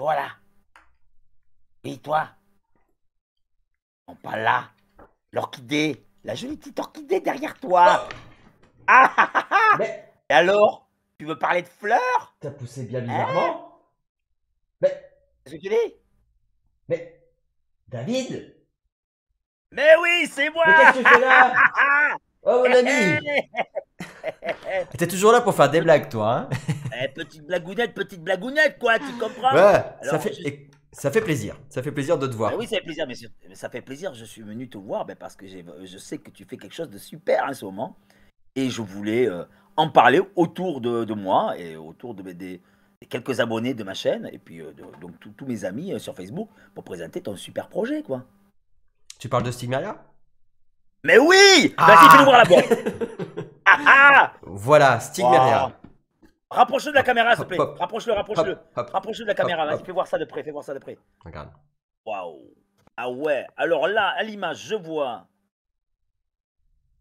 Toi là, oui, toi, non pas là, l'orchidée, la jolie petite orchidée derrière toi. Ah, ah, ah, ah. Mais Et alors, tu veux parler de fleurs? t'as poussé bien Hein? bizarrement. Mais, Qu'est-ce que tu dis? mais, David, Mais oui, c'est moi! mais qu'est-ce que tu fais là? Oh mon ami! T'es toujours là pour faire des blagues, toi, hein? Petite blagounette, quoi, tu comprends? Ouais, Alors, ça fait plaisir. Ça fait plaisir de te ben voir. oui, ça fait plaisir, mais ça fait plaisir, je suis venu te voir ben parce que je sais que tu fais quelque chose de super en ce moment. Et je voulais en parler autour de moi et autour des quelques abonnés de ma chaîne et puis donc tous mes amis sur Facebook pour présenter ton super projet, quoi. Tu parles de Stigmaria? Mais oui! Vas-y, fais-nous voir Ah! la boîte. Ah ah! Voilà, Wow. Stigmaria. Rapproche-le de la Hop, caméra, s'il te hop, plaît. hop, Rapproche-le, hop, rapproche-le. hop, Rapproche-le de la caméra. hop, Vas-y, fais hop. voir ça de près. Fais voir ça de près. Regarde. Waouh! Ah ouais. Alors là, à l'image, je vois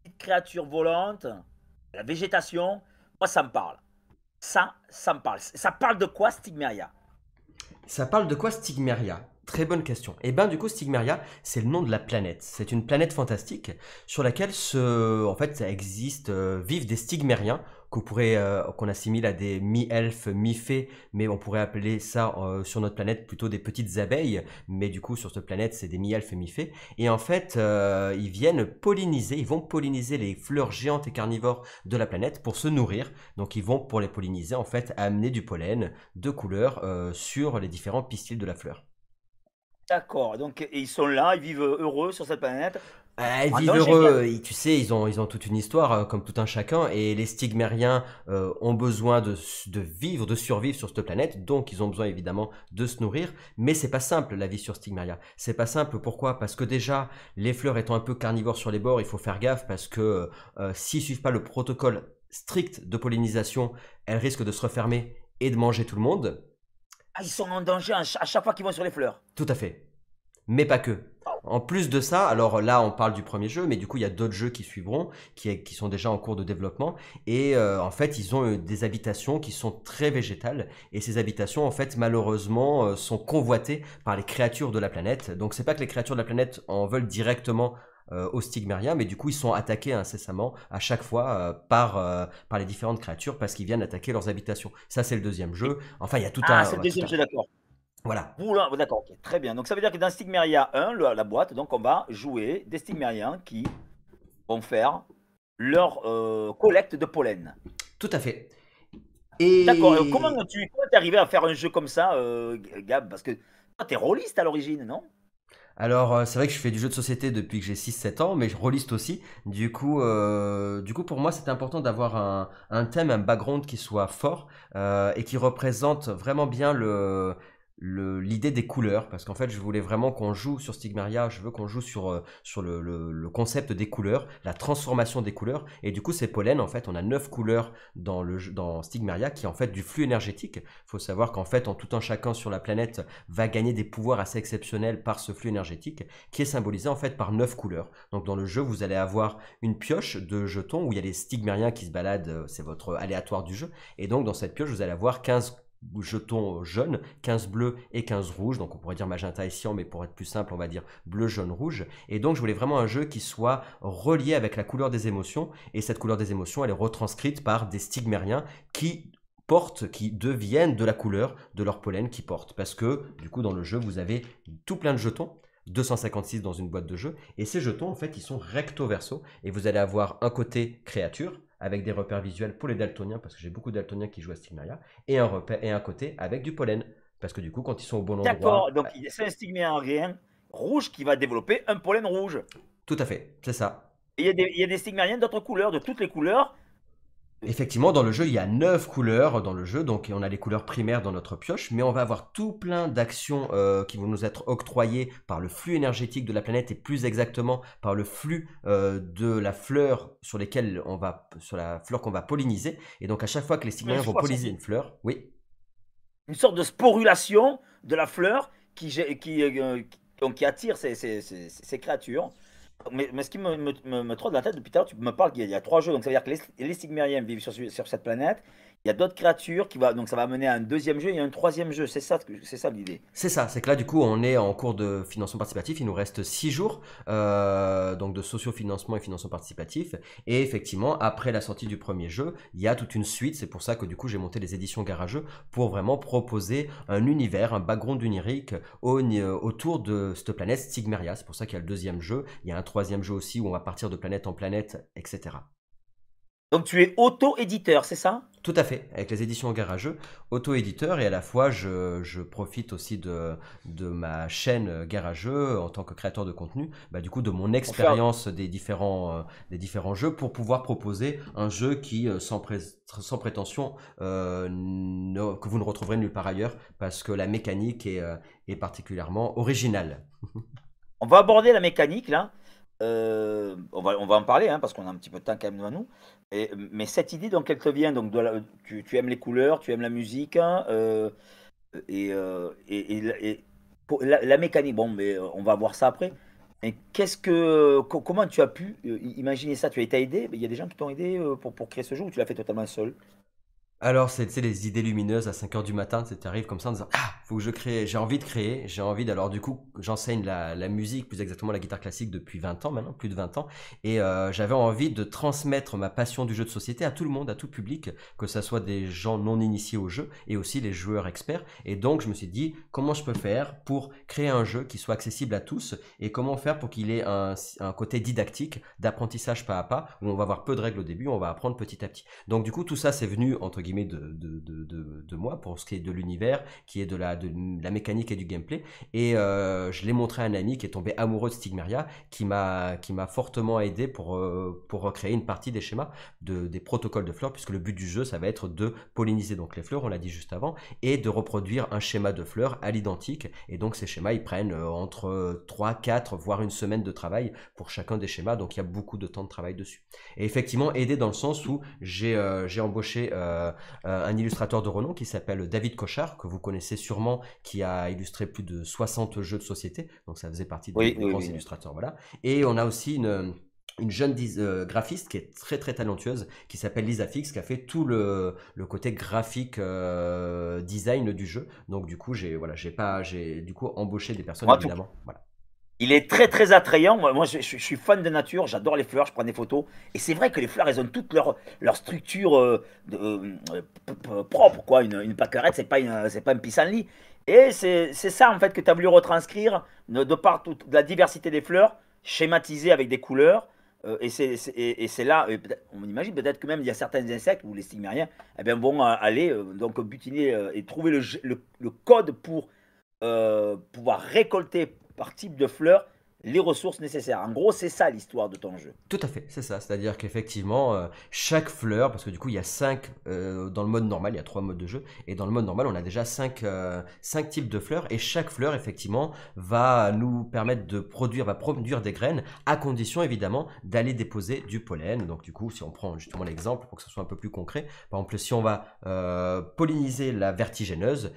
une créature volante, la végétation. Moi, ça me parle. Ça me parle. Ça parle de quoi, Stigmeria? Ça parle de quoi Stigmeria? Très bonne question. Et ben du coup Stigmeria, c'est le nom de la planète. C'est une planète fantastique sur laquelle en fait, ça existe, vivent des Stigmériens qu'on assimile à des mi-elfes, mi-fées, mais on pourrait appeler ça sur notre planète plutôt des petites abeilles. Mais du coup sur cette planète, c'est des mi-elfes et mi-fées. Et en fait, ils viennent polliniser, ils vont polliniser les fleurs géantes et carnivores de la planète pour se nourrir. Donc ils vont pour les polliniser en fait amener du pollen de couleur sur les différents pistils de la fleur. D'accord, donc ils sont là, ils vivent heureux sur cette planète, Ah, ils en vivent danger bien. heureux, tu sais, ils ont toute une histoire, comme tout un chacun, et les Stigmériens ont besoin de vivre, de survivre sur cette planète, donc ils ont besoin évidemment de se nourrir, mais c'est pas simple la vie sur Stigmeria. C'est pas simple, pourquoi? Parce que déjà, les fleurs étant un peu carnivores sur les bords, il faut faire gaffe, parce que s'ils suivent pas le protocole strict de pollinisation, elles risquent de se refermer et de manger tout le monde. Ah, ils sont en danger à chaque fois qu'ils vont sur les fleurs. Tout à fait. Mais pas que. En plus de ça, alors là on parle du premier jeu, mais du coup il y a d'autres jeux qui suivront, qui sont déjà en cours de développement, et en fait ils ont des habitations qui sont très végétales, et ces habitations en fait malheureusement sont convoitées par les créatures de la planète. Donc c'est pas que les créatures de la planète en veulent directement aux Stigmeria, mais du coup ils sont attaqués incessamment à chaque fois par les différentes créatures parce qu'ils viennent attaquer leurs habitations. Ça c'est le deuxième Et- jeu. Enfin il y a Ah, c'est le tout deuxième un jeu, d'accord. voilà. Oula, d'accord, ok, très bien. Donc ça veut dire que dans Stigmeria 1, la boîte, donc on va jouer des Stigmeriens qui vont faire leur collecte de pollen. Tout à fait. D'accord, Et comment t'es arrivé à faire un jeu comme ça, Gab? Parce que toi, t'es rôliste à l'origine, non? alors, c'est vrai que je fais du jeu de société depuis que j'ai 6 7 ans, mais je rôliste aussi. Du coup, pour moi, c'était important d'avoir un thème, un background qui soit fort et qui représente vraiment bien l'idée des couleurs. Parce qu'en fait, je voulais vraiment qu'on joue sur Stigmaria, je veux qu'on joue sur le concept des couleurs, la transformation des couleurs. Et du coup, ces pollens, en fait, on a 9 couleurs dans Stigmaria qui est en fait du flux énergétique. Il faut savoir qu'en fait, en tout un chacun sur la planète, va gagner des pouvoirs assez exceptionnels par ce flux énergétique qui est symbolisé en fait par 9 couleurs. Donc dans le jeu, vous allez avoir une pioche de jetons où il y a les stigmériens qui se baladent, c'est votre aléatoire du jeu. Et donc dans cette pioche, vous allez avoir 15 jetons jaunes, 15 bleus et 15 rouges. Donc on pourrait dire magenta et cyan, mais pour être plus simple, on va dire bleu, jaune, rouge. Et donc je voulais vraiment un jeu qui soit relié avec la couleur des émotions. Et cette couleur des émotions, elle est retranscrite par des stigmériens qui deviennent de la couleur de leur pollen qui portent. Parce que, du coup, dans le jeu, vous avez tout plein de jetons, 256 dans une boîte de jeu, et ces jetons, en fait, ils sont recto verso, et vous allez avoir un côté créature, avec des repères visuels pour les daltoniens, parce que j'ai beaucoup de daltoniens qui jouent à Stigmaria, et un côté avec du pollen, parce que du coup, quand ils sont au bon D'accord, endroit, donc c'est un Stigmérien rouge qui va développer un pollen rouge. tout à fait, c'est ça. Et il y a des Stigmériens d'autres couleurs, de toutes les couleurs. Effectivement, dans le jeu, il y a 9 couleurs dans le jeu, donc on a les couleurs primaires dans notre pioche, mais on va avoir tout plein d'actions qui vont nous être octroyées par le flux énergétique de la planète et plus exactement par le flux de la fleur sur la fleur qu'on va polliniser. Et donc à chaque fois que les Une, stigmariens vont fois- polliniser une fleur, oui, une sorte de sporulation de la fleur donc, qui attire ces créatures. Mais ce qui me trotte dans la tête depuis tout à l'heure, tu me parles qu'il y a trois jeux, donc ça veut dire que les Stigmériens vivent sur cette planète. il y a d'autres créatures donc ça va mener à un deuxième jeu et un troisième jeu. C'est ça l'idée. C'est ça, c'est que là, du coup, on est en cours de financement participatif. Il nous reste 6 jours donc de socio-financement et financement participatif. Et effectivement, après la sortie du premier jeu, il y a toute une suite. C'est pour ça que du coup, j'ai monté les éditions Garageux pour vraiment proposer un univers, un background onirique autour de cette planète Stigmeria. C'est pour ça qu'il y a le deuxième jeu. Il y a un troisième jeu aussi où on va partir de planète en planète, etc. Donc tu es auto-éditeur, c'est ça? Tout à fait, avec les éditions Garageux, auto-éditeur et à la fois je profite aussi de ma chaîne Garageux en tant que créateur de contenu, bah, du coup de mon Pour faire. expérience des différents jeux pour pouvoir proposer un jeu qui, sans prétention, que vous ne retrouverez nulle part ailleurs parce que la mécanique est particulièrement originale. On va aborder la mécanique là. On va en parler hein, parce qu'on a un petit peu de temps quand même devant nous. Mais cette idée, donc, elle te vient donc tu aimes les couleurs, tu aimes la musique hein, et pour la mécanique. Bon, mais on va voir ça après. Mais comment tu as pu imaginer ça? Tu as été aidé? Il y a des gens qui t'ont aidé pour créer ce jeu ou tu l'as fait totalement seul? Alors, c'est, tu sais, les idées lumineuses à 5 heures du matin, tu arrives comme ça en disant, ah, faut que je crée, j'ai envie de créer, alors du coup, j'enseigne la musique, plus exactement la guitare classique depuis 20 ans maintenant, plus de 20 ans, et j'avais envie de transmettre ma passion du jeu de société à tout le monde, à tout public, que ce soit des gens non initiés au jeu, et aussi les joueurs experts, et donc je me suis dit, comment je peux faire pour créer un jeu qui soit accessible à tous, et comment faire pour qu'il ait un côté didactique, d'apprentissage pas à pas, où on va avoir peu de règles au début, on va apprendre petit à petit. Donc du coup, tout ça, c'est venu, entre guillemets, de moi, pour ce qui est de l'univers, qui est de la mécanique et du gameplay. Et je l'ai montré à un ami qui est tombé amoureux de Stigmeria, qui m'a fortement aidé pour recréer une partie des schémas, des protocoles de fleurs, puisque le but du jeu, ça va être de polliniser donc les fleurs, on l'a dit juste avant, et de reproduire un schéma de fleurs à l'identique. Et donc ces schémas, ils prennent entre 3, 4, voire une semaine de travail pour chacun des schémas, donc il y a beaucoup de temps de travail dessus. Et effectivement, aider dans le sens où j'ai embauché un illustrateur de renom qui s'appelle David Cochard, que vous connaissez sûrement, qui a illustré plus de 60 jeux de société, donc ça faisait partie Oui, des oui, grands oui. illustrateurs, voilà. Et on a aussi une jeune graphiste qui est très très talentueuse, qui s'appelle Lisa Fix, qui a fait tout le côté graphique design du jeu. Donc du coup, j'ai du coup embauché des personnes En tout évidemment. Voilà. Il est très très attrayant. Moi, je suis fan de nature, j'adore les fleurs, je prends des photos. Et c'est vrai que les fleurs, elles ont toute leur structure propre, quoi. Une pâquerette, c'est pas un pissenlit. Et c'est ça, en fait, que tu as voulu retranscrire de par toute la diversité des fleurs, schématisée avec des couleurs. Et c'est là, on imagine peut-être que même il y a certains insectes ou les stigmériens eh bien, vont aller donc butiner et trouver le code pour pouvoir récolter par type de fleurs les ressources nécessaires. En gros, c'est ça l'histoire de ton jeu. Tout à fait, c'est ça. C'est-à-dire qu'effectivement, chaque fleur, parce que du coup, il y a 5 dans le mode normal, il y a 3 modes de jeu, et dans le mode normal, on a déjà 5 types de fleurs, et chaque fleur, effectivement, va nous permettre va produire des graines, à condition, évidemment, d'aller déposer du pollen. Donc, du coup, si on prend justement l'exemple pour que ce soit un peu plus concret, par exemple, si on va polliniser la vertigineuse,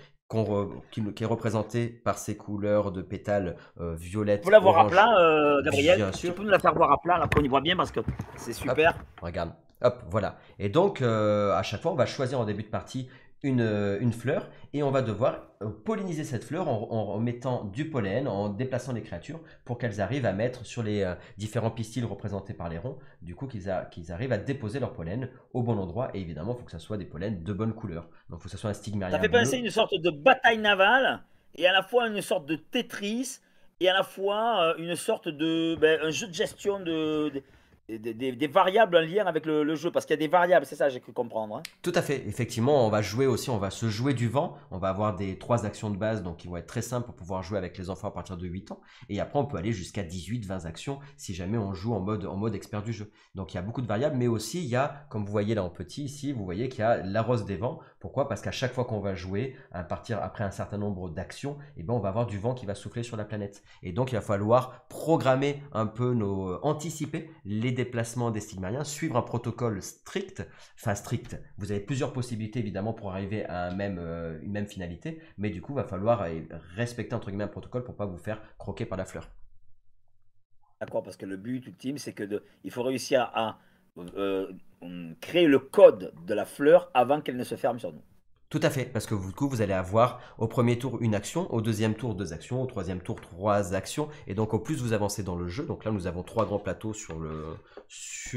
qui est représentée par ses couleurs de pétales Tu peux violettes, la voir à orange, plat, Gabriel. bien Tu sûr. peux nous la faire voir à plat, là, qu'on y voit bien, parce que c'est Hop, super. regarde. Hop, voilà. Et donc, à chaque fois, on va choisir en début de partie une fleur et on va devoir polliniser cette fleur en mettant du pollen, en déplaçant les créatures pour qu'elles arrivent à mettre sur les différents pistils représentés par les ronds, du coup qu'ils arrivent à déposer leur pollen au bon endroit. Et évidemment, il faut que ça soit des pollens de bonne couleur. Donc, il faut que ça soit un Ça stigmérien fait penser à bleu. une sorte de bataille navale, et à la fois une sorte de Tetris, et à la fois une sorte un jeu de gestion des variables en lien avec le jeu. Parce qu'il y a des variables, c'est ça, j'ai cru comprendre, hein. Tout à fait. Effectivement, on va se jouer du vent. On va avoir des 3 actions de base, donc qui vont être très simples pour pouvoir jouer avec les enfants à partir de 8 ans. Et après, on peut aller jusqu'à 18, 20 actions si jamais on joue en mode expert du jeu. Donc il y a beaucoup de variables, mais aussi il y a, comme vous voyez là en petit ici, vous voyez qu'il y a la rose des vents. Pourquoi? Parce qu'à chaque fois qu'on va jouer, à partir après un certain nombre d'actions, eh ben, on va avoir du vent qui va souffler sur la planète. Et donc il va falloir programmer un peu anticiper les déplacements des stigmariens, suivre un protocole strict, enfin strict. Vous avez plusieurs possibilités évidemment pour arriver à une même finalité, mais du coup, il va falloir respecter entre guillemets un protocole pour pas vous faire croquer par la fleur. D'accord, parce que le but ultime, c'est il faut réussir à créer le code de la fleur avant qu'elle ne se ferme sur nous. Tout à fait, parce que du coup, vous allez avoir au premier tour une action, au deuxième tour deux actions, au troisième tour trois actions, et donc au plus vous avancez dans le jeu, donc là nous avons trois grands plateaux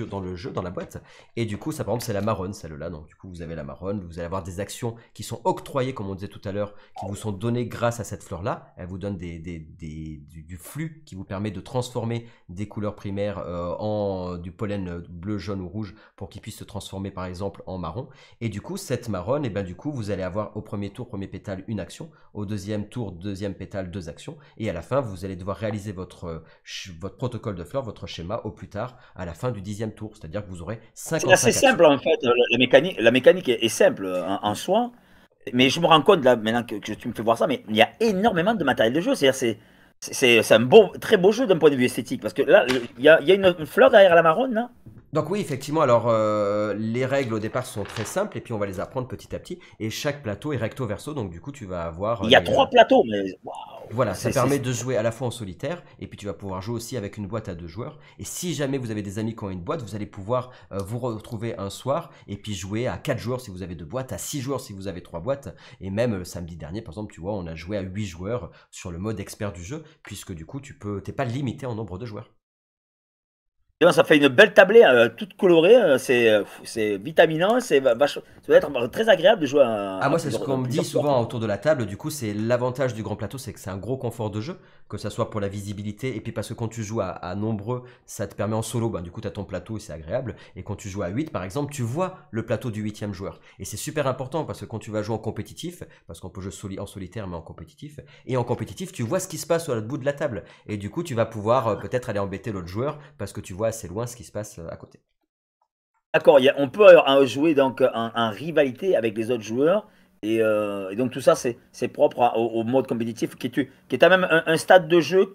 dans le jeu, dans la boîte, et du coup ça par exemple c'est la marronne, celle-là, donc du coup vous avez la marronne, vous allez avoir des actions qui sont octroyées, comme on disait tout à l'heure, qui vous sont données grâce à cette fleur-là, elle vous donne du flux qui vous permet de transformer des couleurs primaires en du pollen bleu, jaune ou rouge pour qu'il puisse se transformer par exemple en marron, et du coup cette marronne, et bien du coup vous allez avoir au premier tour, premier pétale, une action, au deuxième tour, deuxième pétale, deux actions, et à la fin, vous allez devoir réaliser votre protocole de fleurs, votre schéma, au plus tard, à la fin du 10e tour, c'est-à-dire que vous aurez C'est assez 55 actions. simple en fait, la mécanique est simple en soi, mais je me rends compte là maintenant que tu me fais voir ça, mais il y a énormément de matériel de jeu, c'est-à-dire c'est un très beau jeu d'un point de vue esthétique, parce que là, il y a une fleur derrière la marronne, là. Donc oui, effectivement, alors les règles au départ sont très simples, et puis on va les apprendre petit à petit, et chaque plateau est recto verso, donc du coup tu vas avoir Il y a 3 plateaux, mais waouh, voilà, ça permet de jouer à la fois en solitaire, et puis tu vas pouvoir jouer aussi avec une boîte à deux joueurs. Et si jamais vous avez des amis qui ont une boîte, vous allez pouvoir vous retrouver un soir, et puis jouer à 4 joueurs si vous avez deux boîtes, à 6 joueurs si vous avez 3 boîtes. Et même samedi dernier, par exemple, tu vois, on a joué à 8 joueurs sur le mode expert du jeu, puisque du coup, t'es pas limité en nombre de joueurs. ça fait une belle tablée, toute colorée, c'est vitaminant, ça doit être très agréable de jouer Ah, à moi, c'est ce qu'on me dit plusieurs joueurs. souvent autour de la table. Du coup, c'est l'avantage du grand plateau, c'est que c'est un gros confort de jeu, que ça soit pour la visibilité, et puis parce que quand tu joues à nombreux, ça te permet en solo, ben, du coup, tu as ton plateau et c'est agréable. Et quand tu joues à 8, par exemple, tu vois le plateau du huitième joueur. Et c'est super important parce que quand tu vas jouer en compétitif, parce qu'on peut jouer en solitaire, mais en compétitif, et en compétitif, tu vois ce qui se passe au bout de la table. Et du coup, tu vas pouvoir peut-être aller embêter l'autre joueur parce que tu vois assez loin ce qui se passe à côté. D'accord, on peut jouer donc en rivalité avec les autres joueurs. Et donc tout ça, c'est propre au mode compétitif qui est quand même un stade de jeu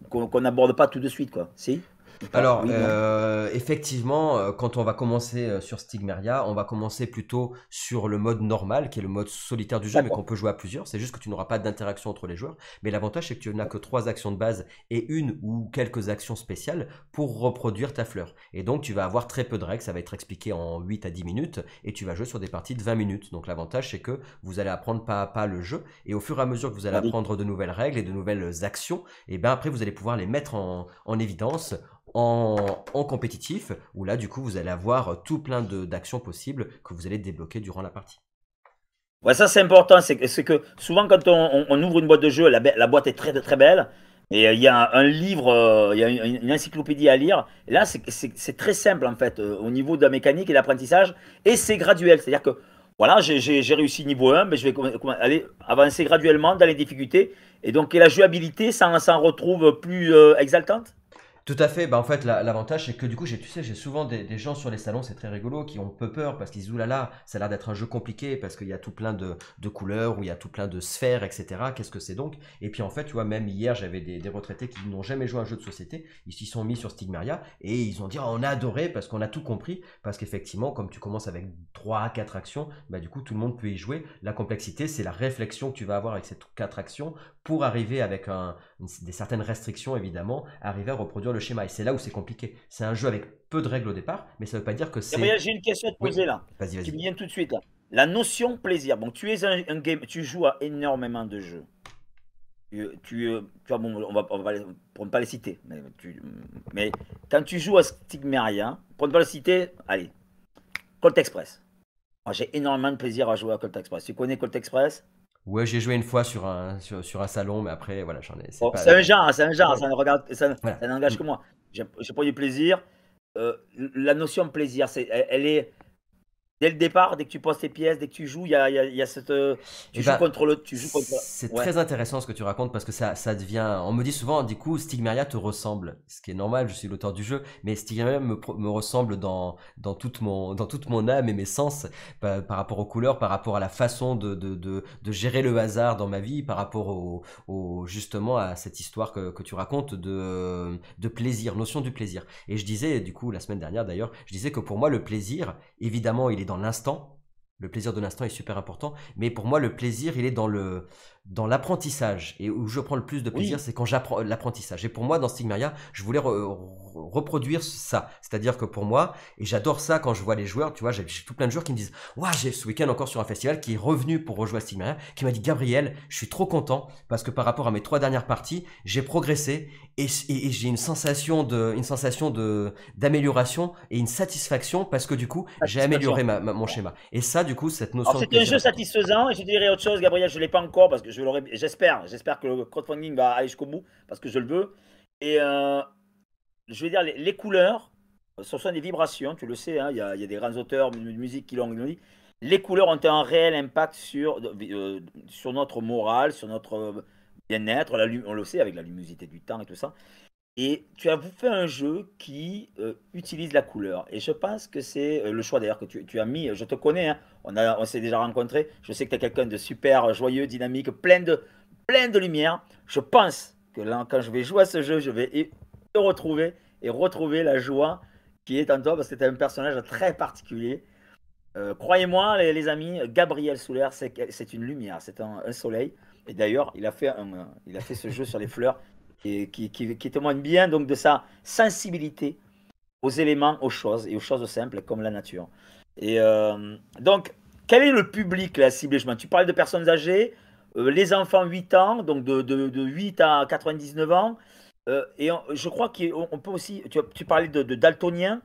qu'on n'aborde pas tout de suite, quoi. Si? Ou pas? Alors, Oui, non? effectivement, quand on va commencer sur Stigmeria, on va commencer plutôt sur le mode normal, qui est le mode solitaire du jeu, mais qu'on D'accord. peut jouer à plusieurs. C'est juste que tu n'auras pas d'interaction entre les joueurs. Mais l'avantage, c'est que tu n'as que 3 actions de base et une ou quelques actions spéciales pour reproduire ta fleur. Et donc, tu vas avoir très peu de règles. Ça va être expliqué en 8 à 10 minutes et tu vas jouer sur des parties de 20 minutes. Donc, l'avantage, c'est que vous allez apprendre pas à pas le jeu et au fur et à mesure que vous allez Ah oui. apprendre de nouvelles règles et de nouvelles actions, et ben après, vous allez pouvoir les mettre en évidence en compétitif, où là, du coup, vous allez avoir tout plein d'actions possibles que vous allez débloquer durant la partie. Ouais, ça c'est important, c'est que souvent quand on ouvre une boîte de jeu, la boîte est très très belle, et il y a un livre, il y a une encyclopédie à lire. Et là, c'est très simple en fait, au niveau de la mécanique et de l'apprentissage, et c'est graduel. C'est-à-dire que voilà, j'ai réussi niveau 1, mais je vais aller avancer graduellement dans les difficultés, et donc et la jouabilité s'en retrouve plus exaltante. Tout à fait. Bah, en fait, l'avantage, c'est que du coup, tu sais, j'ai souvent des gens sur les salons, c'est très rigolo, qui ont peu peur parce qu'ils disent, oulala, ça a l'air d'être un jeu compliqué parce qu'il y a tout plein de couleurs, où il y a tout plein de sphères, etc. Qu'est-ce que c'est donc? Et puis en fait, tu vois, même hier, j'avais des retraités qui n'ont jamais joué à un jeu de société, ils s'y sont mis sur Stigmeria et ils ont dit, oh, on a adoré parce qu'on a tout compris, parce qu'effectivement, comme tu commences avec 3 à 4 actions, bah, du coup, tout le monde peut y jouer. La complexité, c'est la réflexion que tu vas avoir avec ces 4 actions pour arriver avec des certaines restrictions, évidemment, arriver à reproduire le schéma. Et c'est là où c'est compliqué. C'est un jeu avec peu de règles au départ, mais ça ne veut pas dire que c'est... Gabriel, j'ai une question à te Oui, poser là, vas-y, qui vas-y. me vient tout de suite là. La notion plaisir. Bon, tu es un game, tu joues à énormément de jeux. Tu vois, bon, pour ne pas les citer, mais quand tu joues à Stigmeria, pour ne pas le citer, allez, Colt Express. Moi, j'ai énormément de plaisir à jouer à Colt Express. Tu connais Colt Express? Ouais, j'ai joué une fois sur un salon, mais après, voilà, j'en ai... C'est Bon, pas... c'est un genre, Voilà. ça n'engage que moi. J'ai pas eu plaisir. La notion de plaisir, elle est dès le départ, dès que tu poses tes pièces, dès que tu joues, il y a cette, Et ben, tu joues contre, c'est ouais. très intéressant ce que tu racontes parce que ça devient. On me dit souvent, du coup, Stigmeria te ressemble. Ce qui est normal, je suis l'auteur du jeu, mais Stigmeria me ressemble dans toute mon âme et mes sens par rapport aux couleurs, par rapport à la façon de gérer le hasard dans ma vie, par rapport justement à cette histoire que tu racontes de plaisir, notion du plaisir. Et je disais, du coup, la semaine dernière d'ailleurs, je disais que pour moi, le plaisir, évidemment, il est dans l'instant. Le plaisir de l'instant est super important, mais pour moi, le plaisir, il est dans l'apprentissage et où je prends le plus de plaisir, Oui, c'est quand j'apprends l'apprentissage. Et pour moi, dans Stigmaria, je voulais reproduire ça. C'est-à-dire que pour moi, et j'adore ça quand je vois les joueurs, tu vois, j'ai tout plein de joueurs qui me disent, waouh, j'ai ce week-end encore sur un festival qui est revenu pour rejouer à Stigmaria, qui m'a dit, Gabriel, je suis trop content parce que par rapport à mes 3 dernières parties, j'ai progressé et j'ai une sensation d'amélioration et une satisfaction parce que du coup, j'ai amélioré satisfaction. mon schéma. Et ça, du coup, cette Alors notion de c'est un plaisir jeu est importante. satisfaisant et je dirais autre chose, Gabriel, je ne l'ai pas encore parce que j'espère que le crowdfunding va aller jusqu'au bout parce que je le veux. Et je vais dire, les couleurs, ce sont des vibrations, tu le sais, hein, il y a des grands auteurs de musique qui l'ont dit. Les couleurs ont un réel impact sur notre morale, sur notre bien-être, on le sait avec la luminosité du temps et tout ça. Et tu as fait un jeu qui utilise la couleur. Et je pense que c'est le choix d'ailleurs que tu as mis. Je te connais, hein, on s'est déjà rencontrés. Je sais que tu es quelqu'un de super joyeux, dynamique, plein de lumière. Je pense que là, quand je vais jouer à ce jeu, je vais te retrouver et retrouver la joie qui est en toi parce que tu es un personnage très particulier. Croyez-moi, les amis, Gabriel Souler, c'est une lumière, c'est un soleil. Et d'ailleurs, il a fait ce jeu sur les fleurs et qui témoigne bien donc de sa sensibilité aux éléments, aux choses et aux choses simples comme la nature. Et donc, quel est le public là, ciblé? Tu parles de personnes âgées, les enfants 8 ans, donc de 8 à 99 ans. Je crois qu'on peut aussi, tu parlais de daltonien.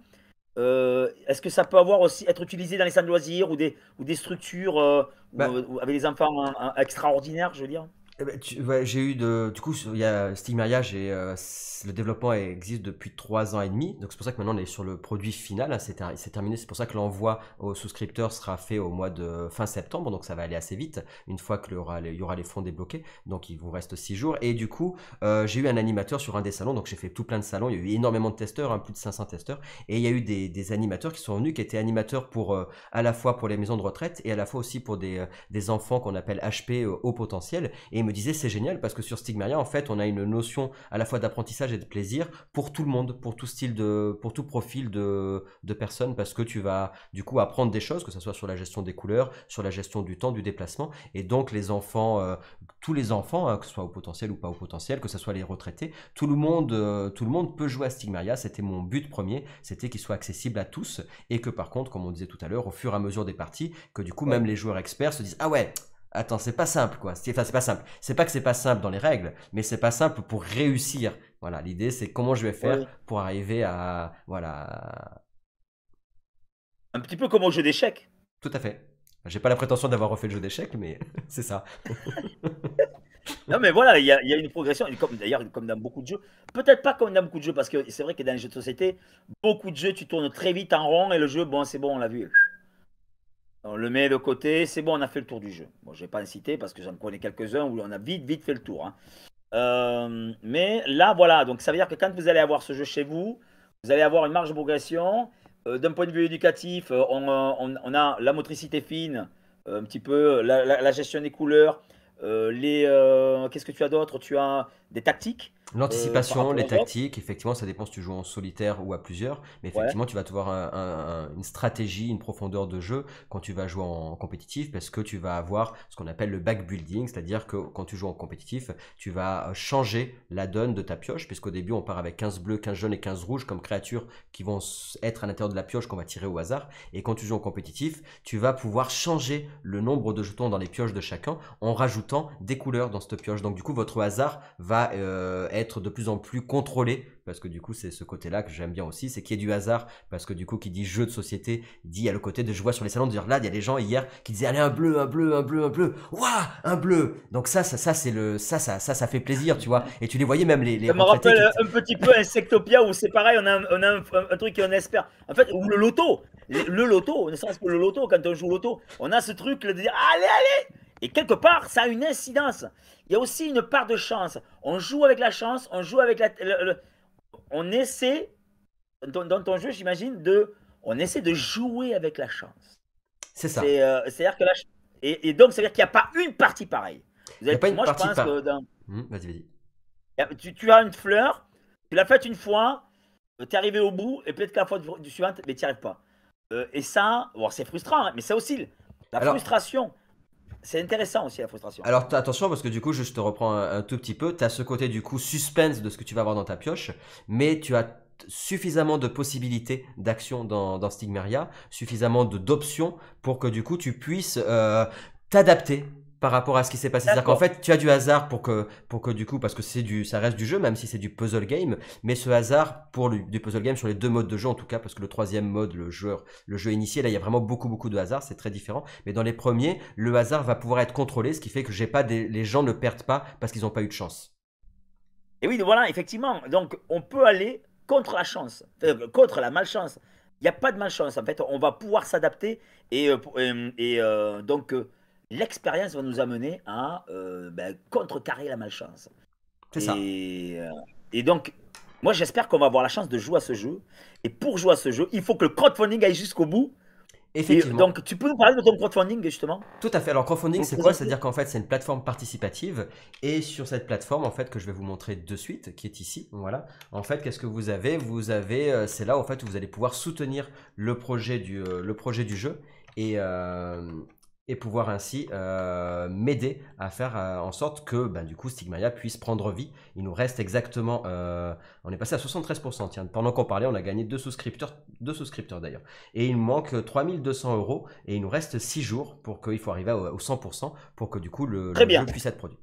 Est-ce que ça peut être utilisé dans les centres de loisirs ou des structures Bah, avec des enfants extraordinaires, je veux dire? eh ben, ouais, j'ai eu du coup, il y a Stigmaria, le développement existe depuis 3 ans et demi, donc c'est pour ça que maintenant on est sur le produit final, hein, c'est terminé, c'est pour ça que l'envoi aux souscripteurs sera fait au mois de fin septembre, donc ça va aller assez vite, une fois qu'il y aura les fonds débloqués, donc il vous reste 6 jours, et du coup, j'ai eu un animateur sur un des salons, donc j'ai fait tout plein de salons, il y a eu énormément de testeurs, hein, plus de 500 testeurs, et il y a eu des animateurs qui sont venus, qui étaient animateurs à la fois pour les maisons de retraite, et à la fois aussi pour des enfants qu'on appelle HP haut potentiel, et il me disait c'est génial parce que sur Stigmaria en fait on a une notion à la fois d'apprentissage et de plaisir pour tout le monde, pour tout profil de personnes parce que tu vas du coup apprendre des choses, que ce soit sur la gestion des couleurs, sur la gestion du temps, du déplacement, et donc les enfants, tous les enfants, hein, que ce soit au potentiel ou pas au potentiel, que ce soit les retraités, tout le monde peut jouer à Stigmaria. C'était mon but premier, c'était qu'il soit accessible à tous et que par contre, comme on disait tout à l'heure, au fur et à mesure des parties, que du coup même Ouais. les joueurs experts se disent ah ouais, attends, c'est pas simple, quoi. Enfin, c'est pas simple. C'est pas que c'est pas simple dans les règles, mais c'est pas simple pour réussir. Voilà, l'idée, c'est comment je vais faire Oui. pour arriver à, voilà, Un petit peu comme au jeu d'échecs. tout à fait. J'ai pas la prétention d'avoir refait le jeu d'échecs, mais c'est ça. Non, mais voilà, il y a une progression, et d'ailleurs, comme dans beaucoup de jeux. Peut-être pas comme dans beaucoup de jeux, parce que c'est vrai que dans les jeux de société, beaucoup de jeux, tu tournes très vite en rond, et le jeu, bon, c'est bon, on l'a vu. On le met de côté, c'est bon, on a fait le tour du jeu. Bon, je vais pas inciter, parce que j'en connais quelques-uns où on a vite fait le tour, hein. Mais là, voilà, donc ça veut dire que quand vous allez avoir ce jeu chez vous, vous allez avoir une marge de progression. D'un point de vue éducatif, on a la motricité fine, un petit peu la gestion des couleurs, qu'est-ce que tu as d'autre? Tu as des tactiques par L'anticipation, rapport les aux autres. tactiques, effectivement, ça dépend si tu joues en solitaire ou à plusieurs, mais Ouais, effectivement, tu vas avoir une stratégie, une profondeur de jeu quand tu vas jouer en compétitif, parce que tu vas avoir ce qu'on appelle le backbuilding, c'est-à-dire que quand tu joues en compétitif, tu vas changer la donne de ta pioche, puisqu'au début, on part avec 15 bleus, 15 jaunes et 15 rouges comme créatures qui vont être à l'intérieur de la pioche qu'on va tirer au hasard, et quand tu joues en compétitif, tu vas pouvoir changer le nombre de jetons dans les pioches de chacun en rajoutant des couleurs dans cette pioche. Donc du coup, votre hasard va être de plus en plus contrôlé parce que du coup c'est ce côté-là que j'aime bien aussi, c'est qu'il y ait du hasard parce que du coup qui dit jeu de société dit à le côté de je vois sur les salons de dire là il y a des gens hier qui disaient allez un bleu un bleu un bleu un bleu waouh un bleu donc ça c'est ça fait plaisir tu vois et tu les voyais même les ça me retraités rappelle qui étaient un petit peu Insectopia où c'est pareil, on a un truc qu'on espère. En fait, ou le loto. Le loto, ne serait-ce que le loto, quand on joue au loto, on a ce truc de dire allez, allez. Et quelque part, ça a une incidence. Il y a aussi une part de chance. On joue avec la chance, on joue avec on essaie, dans ton jeu, j'imagine, on essaie de jouer avec la chance. c'est ça C'est-à-dire que et donc, ça veut dire qu'il n'y a pas une partie pareille. il n'y a pas une Moi, je partie pense que pas. Vas-y. tu as une fleur, tu l'as faite une fois, tu es arrivé au bout, et peut-être que la fois du suivante, mais tu n'y arrives pas. Et ça, bon, c'est frustrant, hein, mais ça oscille. La Alors frustration, c'est intéressant aussi la frustration. Alors attention parce que du coup, je te reprends un tout petit peu. Tu as ce côté du coup suspense de ce que tu vas avoir dans ta pioche, mais tu as suffisamment de possibilités d'action dans Stigmeria, suffisamment d'options pour que du coup tu puisses t'adapter par rapport à ce qui s'est passé. C'est-à-dire qu'en D'accord. fait, tu as du hasard pour que du coup, parce que ça reste du jeu, même si c'est du puzzle game, mais ce hasard pour du puzzle game sur les deux modes de jeu en tout cas, parce que le troisième mode, le jeu initié, là, il y a vraiment beaucoup de hasard, c'est très différent. Mais dans les premiers, le hasard va pouvoir être contrôlé, ce qui fait que les gens ne perdent pas parce qu'ils n'ont pas eu de chance. Et oui, voilà, effectivement. Donc, on peut aller contre la chance, contre la malchance. Il n'y a pas de malchance. En fait, on va pouvoir s'adapter donc l'expérience va nous amener à ben, contrecarrer la malchance. C'est ça. Et, euh, et donc, moi, j'espère qu'on va avoir la chance de jouer à ce jeu. Et pour jouer à ce jeu, il faut que le crowdfunding aille jusqu'au bout. Et Effectivement. donc, tu peux nous parler de ton crowdfunding, justement, Tout à fait. Alors, crowdfunding, pour le c'est quoi? présenter? C'est-à-dire qu'en fait, c'est une plateforme participative. Et sur cette plateforme, en fait, que je vais vous montrer de suite, qui est ici, voilà. En fait, qu'est-ce que vous avez? C'est là, en fait, où vous allez pouvoir soutenir le projet du jeu et, euh, et pouvoir ainsi m'aider à faire en sorte que, ben, du coup, Stigmaia puisse prendre vie. Il nous reste exactement, on est passé à 73%. Tiens, pendant qu'on parlait, on a gagné deux souscripteurs d'ailleurs. Et il manque 3200 € et il nous reste 6 jours pour qu'il faut arriver au 100% pour que du coup Très le bien. jeu puisse être produit.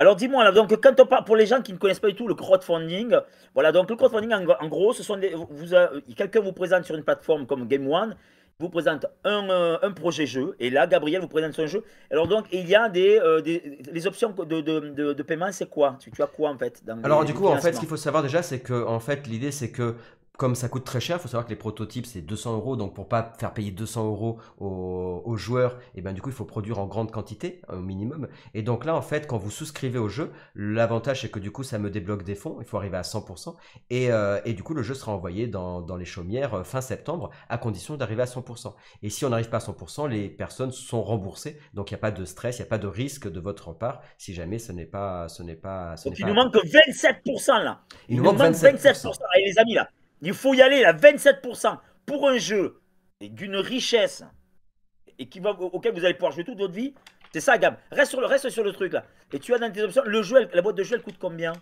Alors dis-moi, là, donc quand on parle, pour les gens qui ne connaissent pas du tout le crowdfunding, voilà, donc le crowdfunding en gros, ce sont quelqu'un vous présente sur une plateforme comme Game One, vous présente un projet jeu, et là, Gabriel vous présente son jeu. Alors donc, il y a les options de paiement, c'est quoi? Tu as quoi en fait dans Alors du les coup, en fait, ce financements? qu'il faut savoir déjà, c'est que en fait, l'idée, c'est que comme ça coûte très cher, il faut savoir que les prototypes, c'est 200 €. Donc pour pas faire payer 200 € aux joueurs, et ben du coup, il faut produire en grande quantité, au minimum. Et donc là, en fait, quand vous souscrivez au jeu, l'avantage, c'est que du coup, ça me débloque des fonds. Il faut arriver à 100%. Et du coup, le jeu sera envoyé dans les chaumières fin septembre, à condition d'arriver à 100%. Et si on n'arrive pas à 100%, les personnes sont remboursées. Donc il n'y a pas de stress, il n'y a pas de risque de votre part si jamais ce n'est Donc il pas nous atteint. manque 27% là. Il Il nous nous manque manque 27%. 27%. Allez les amis là, il faut y aller là, 27% pour un jeu d'une richesse et auquel vous allez pouvoir jouer toute votre vie. C'est ça, Gab. Reste sur le truc là. Et tu as dans tes options, le jeu, la boîte de jeu, elle coûte combien?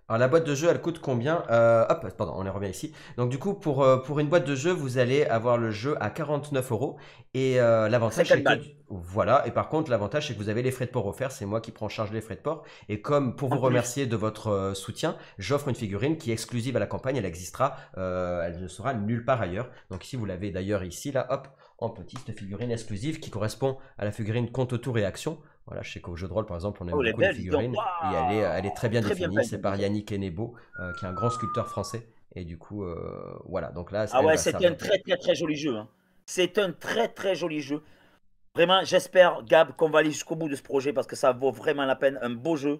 Alors la boîte de jeu, elle coûte combien? Hop, pardon, on y revient ici. Donc du coup, pour une boîte de jeu, vous allez avoir le jeu à 49 € et l'avantage c'est 50 que balles voilà. Et par contre, l'avantage c'est que vous avez les frais de port offerts. C'est moi qui prends en charge les frais de port. Et comme pour vous en plus. remercier de votre soutien, j'offre une figurine qui est exclusive à la campagne. Elle existera, elle ne sera nulle part ailleurs. Donc ici, vous l'avez d'ailleurs ici, là, hop, en petit, cette figurine exclusive qui correspond à la figurine compte tour et action. Voilà, je sais qu'au jeu de rôle, par exemple, on aime Oh, les beaucoup les belles, dis donc. figurines et elle est très Waouh, bien très bien définie. faite, C'est en plus. par Yannick Enebo, qui est un grand sculpteur français. Et du coup, voilà. Donc là, Ah elle ouais, va c'est un servir très pour. très très joli jeu, hein. C'est un très très joli jeu. Vraiment, j'espère, Gab, qu'on va aller jusqu'au bout de ce projet parce que ça vaut vraiment la peine. Un beau jeu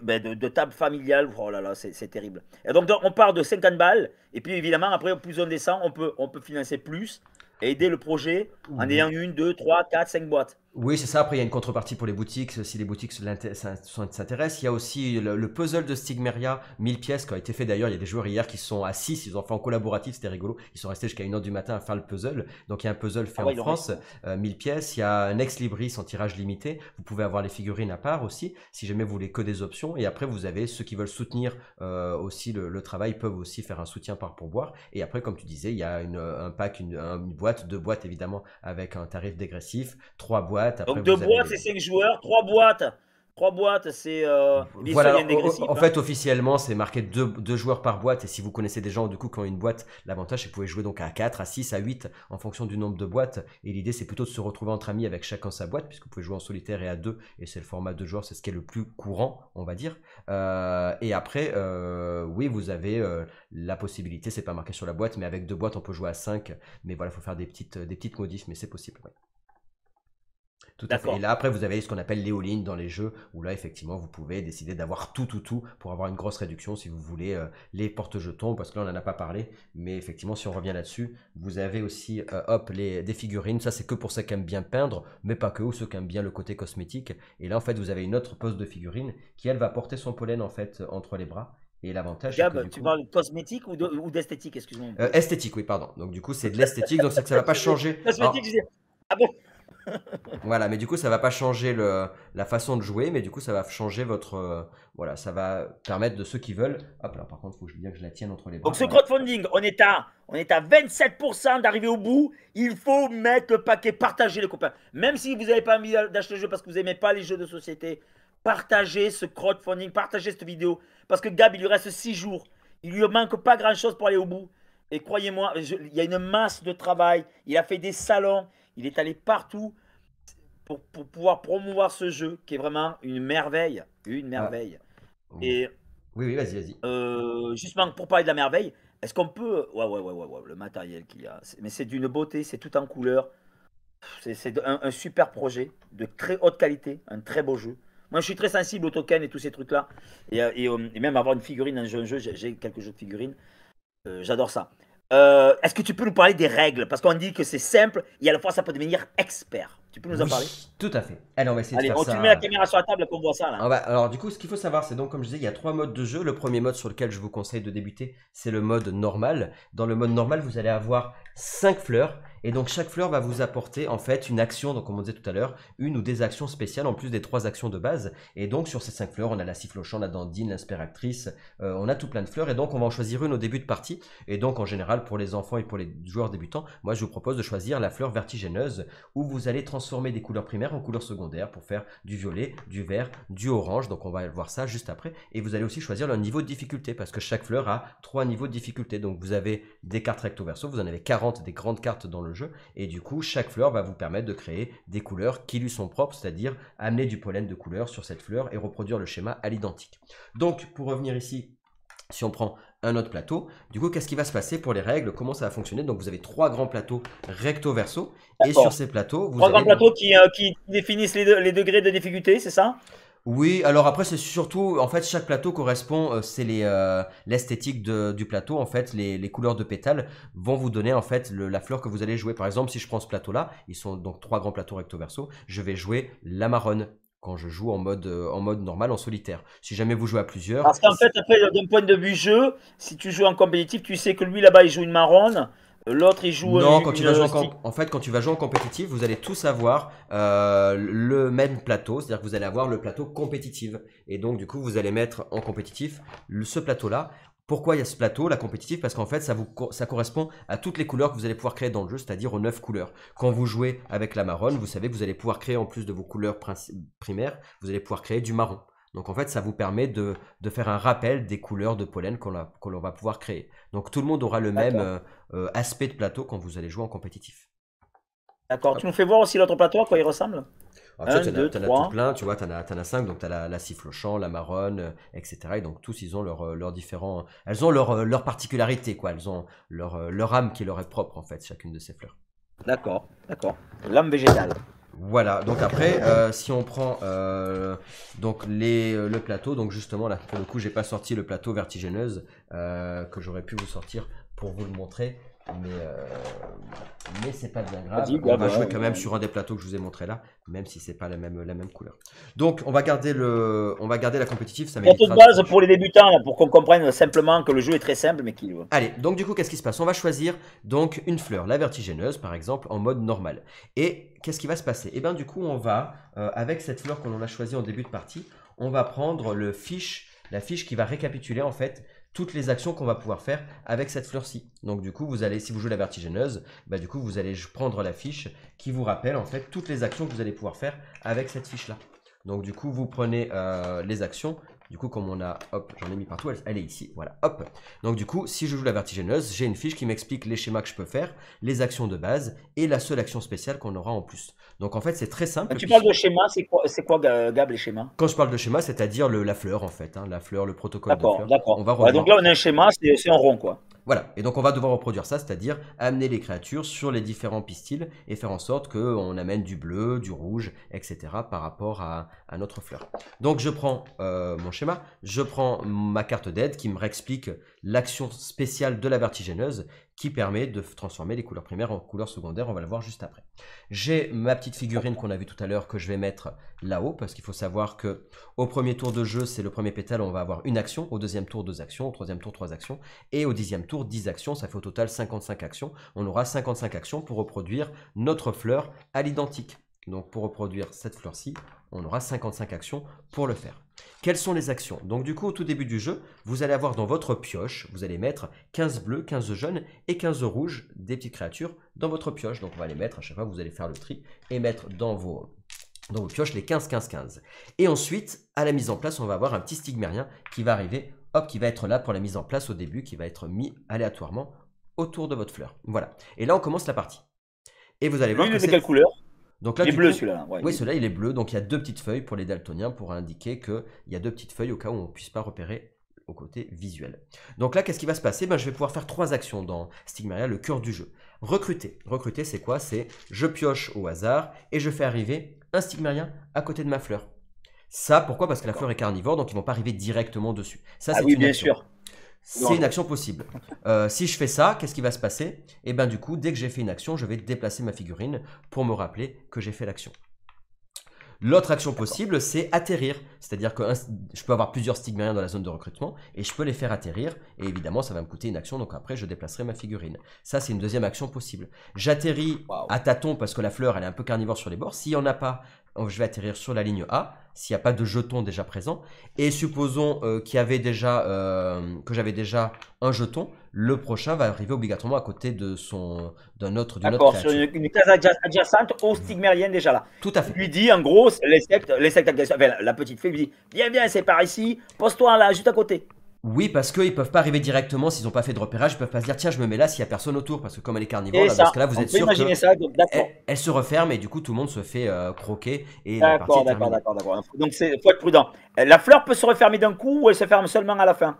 ben, de table familiale. Oh là là, c'est terrible. Et donc, on part de 50 balles. Et puis, évidemment, après, plus on descend, on peut financer plus et aider le projet en ayant une, deux, trois, quatre, cinq boîtes. Oui, c'est ça. Après, il y a une contrepartie pour les boutiques, si les boutiques s'intéressent. Il y a aussi le puzzle de Stigmeria, 1000 pièces, qui a été fait d'ailleurs. Il y a des joueurs hier qui sont à 6, ils ont fait en collaboratif, c'était rigolo. Ils sont restés jusqu'à 1 h du matin à faire le puzzle. Donc il y a un puzzle fait Ah en ouais, ils ont France, réussi. 1000 pièces. Il y a un ex libris en tirage limité. Vous pouvez avoir les figurines à part aussi, si jamais vous voulez que des options. Et après, vous avez ceux qui veulent soutenir aussi le travail, peuvent aussi faire un soutien par pourboire. Et après, comme tu disais, il y a un pack, une boîte, deux boîtes évidemment, avec un tarif dégressif, trois boîtes. Après, Donc, deux vous avez boîtes, c'est les. 5 joueurs. Trois boîtes. Trois boîtes, c'est. Bien sûr, il y a Voilà, un dégressif, en hein. fait, officiellement, c'est marqué deux joueurs par boîte. Et si vous connaissez des gens, du coup, qui ont une boîte, l'avantage, c'est que vous pouvez jouer donc à 4, à 6, à 8, en fonction du nombre de boîtes. Et l'idée, c'est plutôt de se retrouver entre amis avec chacun sa boîte, puisque vous pouvez jouer en solitaire et à deux. Et c'est le format de joueurs, c'est ce qui est le plus courant, on va dire. Et après, oui, vous avez la possibilité, c'est pas marqué sur la boîte, mais avec deux boîtes, on peut jouer à 5. Mais voilà, il faut faire des petites modifs, mais c'est possible. Ouais. Tout à fait. Et D'accord. là, après, vous avez ce qu'on appelle les all-in dans les jeux, où là, effectivement, vous pouvez décider d'avoir tout, pour avoir une grosse réduction si vous voulez les porte-jetons, parce que là, on n'en a pas parlé. Mais effectivement, si on revient là-dessus, vous avez aussi, hop, des figurines. Ça, c'est que pour ceux qui aiment bien peindre, mais pas que, ou ceux qui aiment bien le côté cosmétique. Et là, en fait, vous avez une autre pose de figurine qui, elle, va porter son pollen, en fait, entre les bras. Et l'avantage, c'est que Gab, du tu coup, parles de cosmétique ou d'esthétique, excuse-moi. esthétique, oui, pardon. Donc, du coup, c'est de l'esthétique, donc c'est que ça va pas changer. Cosmétique, je Alors, dis. Ah bon? Voilà, mais du coup, ça va pas changer la façon de jouer, mais du coup, ça va changer votre. Voilà, ça va permettre de ceux qui veulent. Hop là, par contre, il faut que bien que je la tienne entre les Donc bras. ce Voilà. crowdfunding, on est à 27% d'arriver au bout. Il faut mettre le paquet, partager les copains. Même si vous n'avez pas envie d'acheter le jeu parce que vous n'aimez pas les jeux de société, partagez ce crowdfunding, partagez cette vidéo. Parce que Gab, il lui reste 6 jours. Il lui manque pas grand-chose pour aller au bout. Et croyez-moi, il y a une masse de travail. Il a fait des salons. Il est allé partout pour pouvoir promouvoir ce jeu qui est vraiment une merveille. Une Ah, merveille. oui, Et oui, vas-y, vas-y. justement, pour parler de la merveille, est-ce qu'on peut. Ouais, ouais, ouais, ouais, ouais, le matériel qu'il y a. Mais c'est d'une beauté, c'est tout en couleur. C'est un super projet de très haute qualité, un très beau jeu. Moi, je suis très sensible aux tokens et tous ces trucs-là. Et même avoir une figurine dans un jeu, j'ai quelques jeux de figurines. J'adore ça. Est-ce que tu peux nous parler des règles? Parce qu'on dit que c'est simple et à la fois ça peut devenir expert. Tu peux nous en parler? Oui, tout à fait. Allez, on va essayer de Allez, faire tu mets la ça. caméra sur la table qu'on voit ça là. Alors du coup, ce qu'il faut savoir, c'est donc comme je disais, il y a trois modes de jeu. Le premier mode sur lequel je vous conseille de débuter, c'est le mode normal. Dans le mode normal, vous allez avoir 5 fleurs. Et donc chaque fleur va vous apporter en fait une action, donc comme on disait tout à l'heure, une ou des actions spéciales en plus des 3 actions de base. Et donc sur ces 5 fleurs, on a la sifflochant, la dandine, l'inspiratrice, on a tout plein de fleurs. Et donc on va en choisir une au début de partie. Et donc en général pour les enfants et pour les joueurs débutants, moi je vous propose de choisir la fleur vertigineuse où vous allez transformer des couleurs primaires en couleurs secondaires pour faire du violet, du vert, du orange. Donc on va voir ça juste après. Et vous allez aussi choisir le niveau de difficulté parce que chaque fleur a 3 niveaux de difficulté. Donc vous avez des cartes recto verso, vous en avez 40 des grandes cartes dans le jeu. Et du coup, chaque fleur va vous permettre de créer des couleurs qui lui sont propres, c'est-à-dire amener du pollen de couleur sur cette fleur et reproduire le schéma à l'identique. Donc pour revenir ici, si on prend un autre plateau, du coup, qu'est-ce qui va se passer pour les règles? Comment ça va fonctionner? Donc, vous avez 3 grands plateaux recto verso. Et sur D'accord. ces plateaux, vous Trois grands allez donc. plateaux qui définissent les degrés de difficulté, c'est ça? Oui, alors après, c'est surtout, en fait, chaque plateau correspond, c'est l'esthétique du plateau, en fait, les couleurs de pétales vont vous donner, en fait, la fleur que vous allez jouer. Par exemple, si je prends ce plateau-là, ils sont donc 3 grands plateaux recto verso, je vais jouer la marronne quand je joue en mode normal, en solitaire. Si jamais vous jouez à plusieurs, Parce qu'en fait, après, d'un point de vue jeu, si tu joues en compétitif, tu sais que lui là-bas il joue une marronne, l'autre il joue non, quand tu vas jouer stick. en fait, quand tu vas jouer en compétitif, vous allez tous avoir le même plateau, c'est-à-dire que vous allez avoir le plateau compétitif. Et donc, du coup, vous allez mettre en compétitif ce plateau-là. Pourquoi il y a ce plateau, la compétitive? Parce qu'en fait, ça correspond à toutes les couleurs que vous allez pouvoir créer dans le jeu, c'est-à-dire aux 9 couleurs. Quand vous jouez avec la marronne, vous savez que vous allez pouvoir créer, en plus de vos couleurs primaires, vous allez pouvoir créer du marron. Donc en fait, ça vous permet de faire un rappel des couleurs de pollen que l'on va pouvoir créer. Donc tout le monde aura le même D'accord. aspect de plateau quand vous allez jouer en compétitif. D'accord. Tu Hop. nous fais voir aussi l'autre plateau à quoi il ressemble? Alors tu Un, vois, deux, t'en as tout trois. plein, tu vois, t'en as 5, donc t'as la sifflochant, la marronne, etc. Et donc tous, ils ont leurs différents... Elles ont leur particularité, quoi. Elles ont leur âme qui leur est propre, en fait, chacune de ces fleurs. D'accord, d'accord. Lame végétale. Voilà, donc après, si on prend donc le plateau, donc justement là pour le coup j'ai pas sorti le plateau vertigineuse que j'aurais pu vous sortir pour vous le montrer, mais c'est pas bien grave, Vas-y, on Gab. va jouer quand même sur un des plateaux que je vous ai montré là, même si c'est pas la même couleur. Donc on va garder la compétitive, ça Plateau de m'évitera de base faire. pour les débutants, là, pour qu'on comprenne simplement que le jeu est très simple, mais qu'il. Allez, donc du coup, qu'est-ce qui se passe? On va choisir donc une fleur, la vertigineuse par exemple, en mode normal. Et qu'est-ce qui va se passer? Et bien du coup, on va, avec cette fleur que l'on a choisie en début de partie, on va prendre la fiche qui va récapituler en fait toutes les actions qu'on va pouvoir faire avec cette fleur-ci. Donc du coup, vous allez, si vous jouez la vertigineuse, bah, du coup, vous allez prendre la fiche qui vous rappelle en fait toutes les actions que vous allez pouvoir faire avec cette fiche-là. Donc du coup, vous prenez les actions. Du coup, comme on a, hop, j'en ai mis partout, elle est ici, voilà, hop. Donc du coup, si je joue la vertigineuse, j'ai une fiche qui m'explique les schémas que je peux faire, les actions de base et la seule action spéciale qu'on aura en plus. Donc en fait, c'est très Quand simple. tu parles de schéma, c'est quoi, Gab, les schémas? Quand je parle de schéma, c'est-à-dire la fleur en fait, hein, la fleur, le protocole de D'accord, fleur. On d'accord. va Ouais, donc revoir. là, on a un schéma, c'est un rond, quoi. Voilà, et donc on va devoir reproduire ça, c'est-à-dire amener les créatures sur les différents pistils et faire en sorte qu'on amène du bleu, du rouge, etc. par rapport à notre fleur. Donc je prends mon schéma, je prends ma carte d'aide qui me réexplique l'action spéciale de la vertigineuse qui permet de transformer les couleurs primaires en couleurs secondaires, on va le voir juste après. J'ai ma petite figurine qu'on a vue tout à l'heure que je vais mettre là-haut parce qu'il faut savoir que au premier tour de jeu, c'est le premier pétale, on va avoir une action, au deuxième tour 2 actions, au troisième tour 3 actions et au 10e tour 10 actions, ça fait au total 55 actions. On aura 55 actions pour reproduire notre fleur à l'identique. Donc pour reproduire cette fleur-ci, on aura 55 actions pour le faire. Quelles sont les actions? Donc du coup, au tout début du jeu, vous allez avoir dans votre pioche, vous allez mettre 15 bleus, 15 jaunes et 15 rouges, des petites créatures, dans votre pioche. Donc on va les mettre, à chaque fois vous allez faire le tri et mettre dans vos pioches les 15, 15, 15. Et ensuite, à la mise en place, on va avoir un petit stigmérien qui va arriver, hop, qui va être là pour la mise en place au début, qui va être mis aléatoirement autour de votre fleur. Voilà. Et là, on commence la partie. Et vous allez voir Lui, que il est de quelle couleur? donc là, Il est du bleu coup, celui-là. Ouais, oui, celui-là, il est bleu. Donc il y a deux petites feuilles pour les daltoniens pour indiquer qu'il y a deux petites feuilles au cas où on ne puisse pas repérer au côté visuel. Donc là, qu'est-ce qui va se passer? Je vais pouvoir faire trois actions dans Stigmaria, le cœur du jeu. Recruter. Recruter, c'est quoi? C'est je pioche au hasard et je fais arriver un Stigmarien à côté de ma fleur. Ça, pourquoi? Parce que la fleur est carnivore, donc ils ne vont pas arriver directement dessus. Ça, c'est oui, une bien action. sûr. C'est une action possible. Si je fais ça, qu'est-ce qui va se passer? Et du coup, dès que j'ai fait une action, je vais déplacer ma figurine pour me rappeler que j'ai fait l'action. L'autre action possible, c'est atterrir. C'est-à-dire que je peux avoir plusieurs stigmariens dans la zone de recrutement et je peux les faire atterrir. Et évidemment, ça va me coûter une action. Donc après, je déplacerai ma figurine. Ça, c'est une deuxième action possible. J'atterris à tâtons parce que la fleur, elle est un peu carnivore sur les bords. S'il n'y en a pas, je vais atterrir sur la ligne A. S'il n'y a pas de jetons déjà présents. Et supposons que j'avais déjà un jeton. Le prochain va arriver obligatoirement à côté de d'une autre créature. D'accord, sur une case adjacente au stigmérien déjà là. Tout à fait. Il lui dit en gros, l'insecte agresseur, enfin, la petite fée lui dit viens, c'est par ici, pose-toi là, juste à côté. Oui, parce qu'ils ne peuvent pas arriver directement s'ils n'ont pas fait de repérage. Ils ne peuvent pas se dire tiens, je me mets là s'il n'y a personne autour. Parce que comme elle est carnivore, là, dans ce cas-là, vous êtes sûr qu'elle se referme et du coup, tout le monde se fait croquer. D'accord. Donc, il faut être prudent. La fleur peut se refermer d'un coup ou elle se ferme seulement à la fin?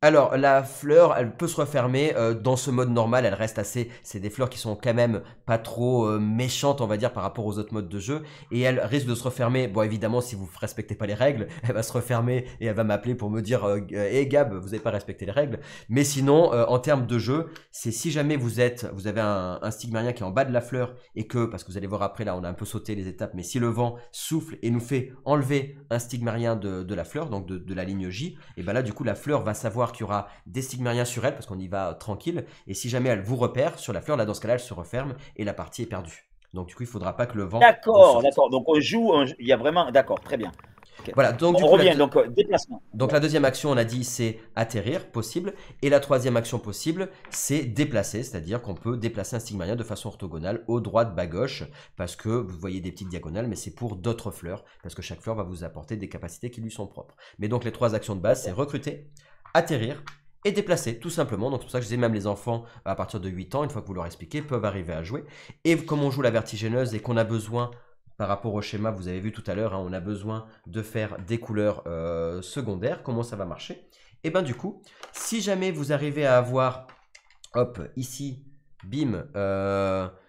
Alors, la fleur, elle peut se refermer dans ce mode normal. Elle reste assez. C'est des fleurs qui sont quand même pas trop méchantes, on va dire, par rapport aux autres modes de jeu. Et elle risque de se refermer. Bon, évidemment, si vous respectez pas les règles, elle va se refermer et elle va m'appeler pour me dire hey Gab, vous n'avez pas respecté les règles. Mais sinon, en termes de jeu, c'est si jamais vous avez un stigmarien qui est en bas de la fleur et que, parce que vous allez voir après, là, on a un peu sauté les étapes, mais si le vent souffle et nous fait enlever un stigmarien de la fleur, donc de la ligne J, et là, du coup, la fleur va savoir qu'il y aura des stigmariens sur elle parce qu'on y va tranquille et si jamais elle vous repère sur la fleur, là dans ce cas-là elle se referme et la partie est perdue. Donc du coup il ne faudra pas que le vent... D'accord. Donc on joue, il y a vraiment... D'accord, très bien. Okay. Voilà, donc on revient, donc déplacement. Donc la deuxième action on a dit c'est atterrir, possible, et la troisième action possible c'est déplacer, c'est-à-dire qu'on peut déplacer un stigmarien de façon orthogonale, haut, droite, bas, gauche, parce que vous voyez des petites diagonales, mais c'est pour d'autres fleurs, parce que chaque fleur va vous apporter des capacités qui lui sont propres. Mais donc les trois actions de base c'est recruter, atterrir et déplacer, tout simplement. Donc c'est pour ça que je disais même les enfants à partir de 8 ans, une fois que vous leur expliquez, peuvent arriver à jouer. Et comme on joue la vertigineuse et qu'on a besoin, par rapport au schéma, vous avez vu tout à l'heure, on a besoin de faire des couleurs secondaires, comment ça va marcher? Et du coup, si jamais vous arrivez à avoir, hop, ici, bim,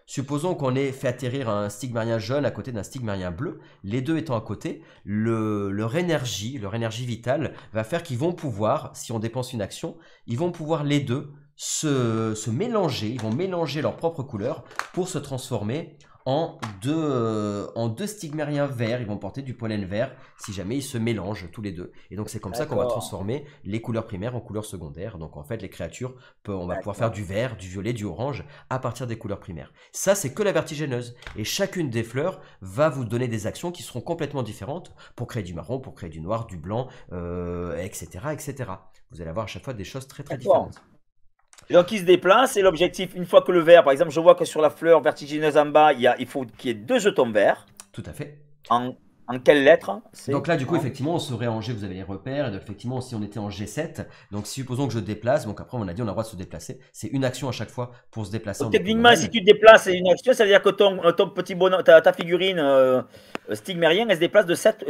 supposons qu'on ait fait atterrir un stigmarien jaune à côté d'un stigmarien bleu, les deux étant à côté, leur énergie vitale va faire qu'ils vont pouvoir, si on dépense une action, ils vont pouvoir les deux se mélanger, ils vont mélanger leurs propres couleurs pour se transformer en deux stigmariens verts. Ils vont porter du pollen vert si jamais ils se mélangent tous les deux. Et donc c'est comme ça qu'on va transformer les couleurs primaires en couleurs secondaires. Donc en fait les créatures, on va pouvoir faire du vert, du violet, du orange à partir des couleurs primaires. Ça c'est que la vertigineuse. Et chacune des fleurs va vous donner des actions qui seront complètement différentes pour créer du marron, pour créer du noir, du blanc, etc., etc. Vous allez avoir à chaque fois des choses très différentes. Donc il se déplace et l'objectif, une fois que le vert, par exemple, je vois que sur la fleur vertigineuse en bas, il faut qu'il y ait deux jetons verts. Tout à fait. En quelle lettre? Donc là, du coup, effectivement, on serait en G, vous avez les repères. Et donc, effectivement, si on était en G7, donc supposons que je déplace, donc après, on a dit on a le droit de se déplacer. C'est une action à chaque fois pour se déplacer. Donc, techniquement, si tu te déplaces, c'est une action, ça veut dire que ton petit bonhomme, ta figurine stigmérien, elle se déplace de 7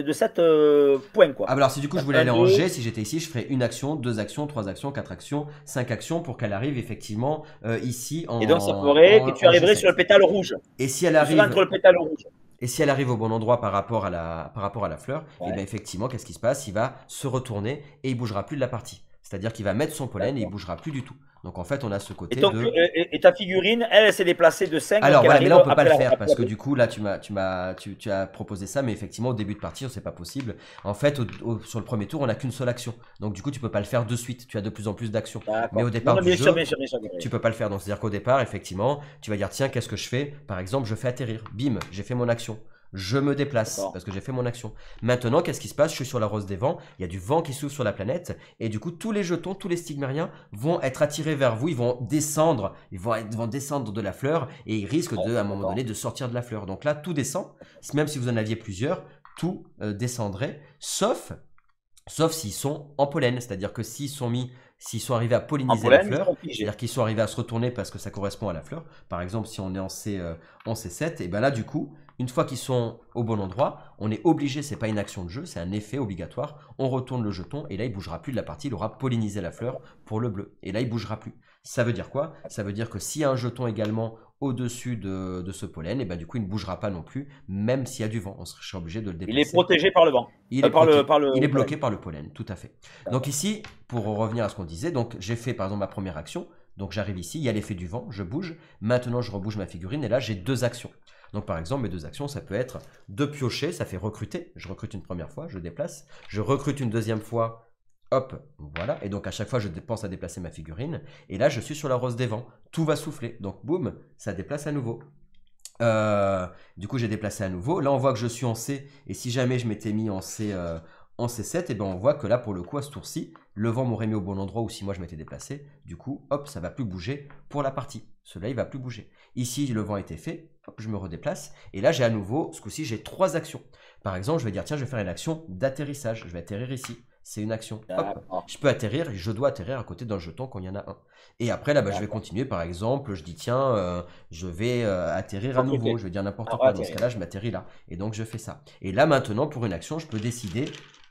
points, quoi. Ah, alors si du coup je voulais aller en G, si j'étais ici, je ferais une action, deux actions, trois actions, quatre actions, cinq actions pour qu'elle arrive effectivement ici en. Et donc, ça ferait que tu arriverais sur le pétale rouge. Et si elle arrive. Entre le pétale rouge. Et si elle arrive au bon endroit par rapport à la fleur, et bien effectivement, qu'est-ce qui se passe? Il va se retourner et il bougera plus de la partie. C'est-à-dire qu'il va mettre son pollen et il bougera plus du tout. Donc en fait, on a ce côté et ta figurine, elle s'est déplacée de 5. Alors voilà, mais là on peut pas le faire parce que du coup là tu as proposé ça, mais effectivement au début de partie c'est pas possible. En fait, sur le premier tour, on n'a qu'une seule action. Donc du coup, tu peux pas le faire de suite. Tu as de plus en plus d'actions. Mais au départ du jeu, tu peux pas le faire. Donc c'est-à-dire qu'au départ, effectivement, tu vas dire tiens, qu'est-ce que je fais? Par exemple, je fais atterrir. Bim, j'ai fait mon action. je me déplace D'accord. parce que j'ai fait mon action. Maintenant, qu'est-ce qui se passe? Je suis sur la rose des vents, il y a du vent qui souffle sur la planète et du coup, tous les jetons, tous les stigmariens vont être attirés vers vous, ils vont descendre, vont descendre de la fleur et ils risquent Ouais, de, à un moment d'accord. donné de sortir de la fleur. Donc là, tout descend, même si vous en aviez plusieurs, tout descendrait, sauf s'ils sont en pollen, c'est-à-dire que s'ils sont arrivés à En polliniser la pollen, ils fleur, sont figés. c'est-à-dire qu'ils sont arrivés à se retourner parce que ça correspond à la fleur. Par exemple, si on est en C7, et bien là, du coup, une fois qu'ils sont au bon endroit, on est obligé, c'est pas une action de jeu, c'est un effet obligatoire. On retourne le jeton et là, il bougera plus de la partie, il aura pollinisé la fleur pour le bleu. Et là, il bougera plus. Ça veut dire quoi? Ça veut dire que s'il y a un jeton également au-dessus de ce pollen, et ben du coup, il ne bougera pas non plus, même s'il y a du vent. On serait obligé de le Il est déplacer. protégé par le vent. Il est, Par le il est pollen. bloqué par le pollen, tout à fait. Donc ici, pour revenir à ce qu'on disait, donc j'ai fait par exemple ma première action. Donc j'arrive ici, il y a l'effet du vent, je bouge. Maintenant, je rebouge ma figurine et là, j'ai deux actions. Donc par exemple, mes deux actions, ça peut être de piocher, ça fait recruter. Je recrute une première fois, je déplace. Je recrute une deuxième fois, hop, voilà. Et donc à chaque fois, je pense à déplacer ma figurine. Et là, je suis sur la rose des vents. Tout va souffler. Donc boum, ça déplace à nouveau. Du coup, j'ai déplacé à nouveau. Là, on voit que je suis en C. Et si jamais je m'étais mis en C7, et ben on voit que là, pour le coup, à ce tour-ci, le vent m'aurait mis au bon endroit ou si moi je m'étais déplacé. Du coup, hop, ça va plus bouger pour la partie. Celui-là, il va plus bouger. Ici, le vent était fait. Hop, je me redéplace. Et là, j'ai à nouveau, ce coup-ci, j'ai trois actions. Par exemple, je vais dire, tiens, je vais faire une action d'atterrissage. Je vais atterrir ici. C'est une action. Hop, je peux atterrir et je dois atterrir à côté d'un jeton quand il y en a un. Et après, là, bah, je vais continuer. Par exemple, je dis, tiens, je vais atterrir à nouveau. Je vais dire n'importe quoi. Dans ce cas-là, je m'atterris là. Et donc, je fais ça. Et là, maintenant, pour une action, je peux décider,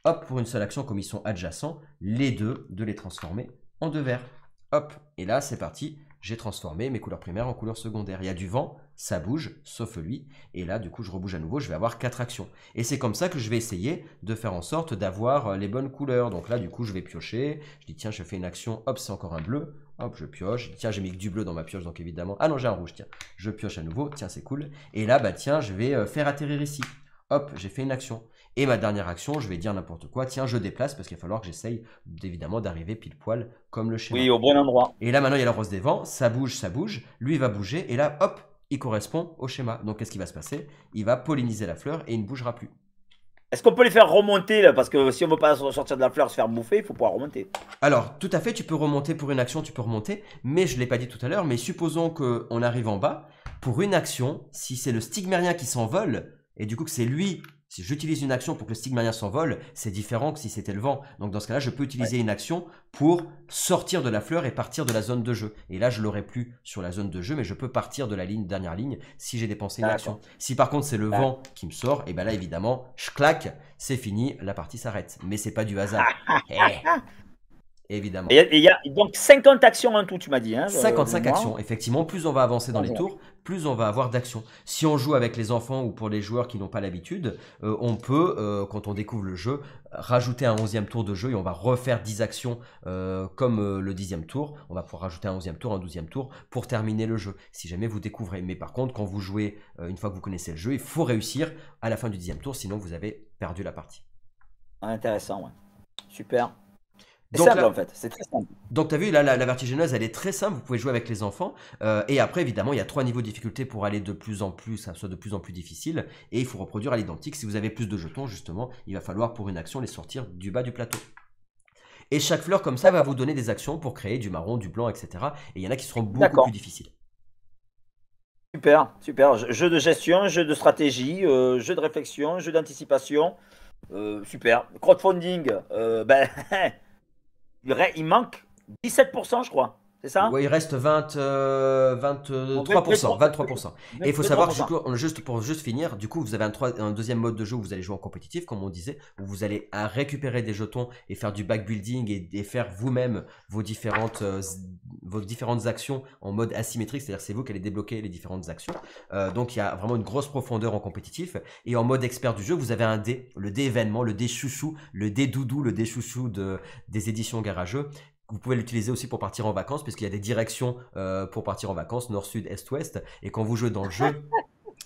hop, pour une seule action, comme ils sont adjacents, les deux, de les transformer en deux verts. Hop, et là, c'est parti. J'ai transformé mes couleurs primaires en couleurs secondaires. Il y a du vent, ça bouge, sauf lui. Et là, du coup, je rebouge à nouveau, je vais avoir 4 actions. Et c'est comme ça que je vais essayer de faire en sorte d'avoir les bonnes couleurs. Donc là, du coup, je vais piocher. Je dis, tiens, je fais une action, hop, c'est encore un bleu. Hop, je pioche. Tiens, j'ai mis que du bleu dans ma pioche, donc évidemment. Ah non, j'ai un rouge, tiens. Je pioche à nouveau, tiens, c'est cool. Et là, bah tiens, je vais faire atterrir ici. Hop, j'ai fait une action. Et ma dernière action, je vais dire n'importe quoi. Tiens, je déplace parce qu'il va falloir que j'essaye évidemment d'arriver pile poil comme le schéma. Oui, au bon endroit. Et là, maintenant, il y a la rose des vents. Ça bouge, ça bouge. Lui, il va bouger. Et là, hop, il correspond au schéma. Donc, qu'est-ce qui va se passer? Il va polliniser la fleur et il ne bougera plus. Est-ce qu'on peut les faire remonter là? Parce que si on ne veut pas sortir de la fleur, se faire bouffer, il faut pouvoir remonter. Alors, tout à fait, tu peux remonter pour une action, tu peux remonter. Mais je ne l'ai pas dit tout à l'heure, mais supposons qu'on arrive en bas. Pour une action, si c'est le stigmérien qui s'envole, et du coup que c'est lui, si j'utilise une action pour que le stigmérien s'envole, c'est différent que si c'était le vent. Donc dans ce cas-là, je peux utiliser une action pour sortir de la fleur et partir de la zone de jeu. Et là, je l'aurai plus sur la zone de jeu, mais je peux partir de la dernière ligne si j'ai dépensé une action. Si par contre c'est le vent qui me sort, et bien là évidemment, je claque, c'est fini, la partie s'arrête. Mais c'est pas du hasard. Évidemment. Et il y a donc 50 actions en tout, tu m'as dit. Hein, 55 actions, effectivement. Plus on va avancer dans les tours, plus on va avoir d'actions. Si on joue avec les enfants ou pour les joueurs qui n'ont pas l'habitude, on peut, quand on découvre le jeu, rajouter un 11e tour de jeu et on va refaire 10 actions comme le 10e tour. On va pouvoir rajouter un 11e tour, un 12e tour pour terminer le jeu, si jamais vous découvrez. Mais par contre, quand vous jouez, une fois que vous connaissez le jeu, il faut réussir à la fin du 10e tour, sinon vous avez perdu la partie. Intéressant, ouais. Super. C'est simple en fait, c'est très simple. Donc tu as vu, là, la vertigineuse, elle est très simple, vous pouvez jouer avec les enfants. Et après, évidemment, il y a 3 niveaux de difficulté pour aller de plus en plus, ça soit de plus en plus difficile. Et il faut reproduire à l'identique. Si vous avez plus de jetons, justement, il va falloir pour une action les sortir du bas du plateau. Et chaque fleur comme ça va vous donner des actions pour créer du marron, du blanc, etc. Et il y en a qui seront beaucoup plus difficiles. Super, super. Jeu de gestion, jeu de stratégie, jeu de réflexion, jeu d'anticipation. Super. Crowdfunding, ben... Il manque 17%, je crois. C'est ça? Oui, il reste 23%. 23%. Et il faut savoir, pour juste finir, du coup, vous avez un deuxième mode de jeu où vous allez jouer en compétitif, comme on disait, où vous allez récupérer des jetons et faire du backbuilding et faire vous-même vos différentes actions en mode asymétrique, c'est-à-dire c'est vous qui allez débloquer les différentes actions. Donc il y a vraiment une grosse profondeur en compétitif. Et en mode expert du jeu, vous avez un dé, le dé événement, le dé chouchou, le dé doudou, le dé chouchou des éditions Garageux. Vous pouvez l'utiliser aussi pour partir en vacances, puisqu'il y a des directions pour partir en vacances, nord, sud, est, ouest. Et quand vous jouez dans le jeu,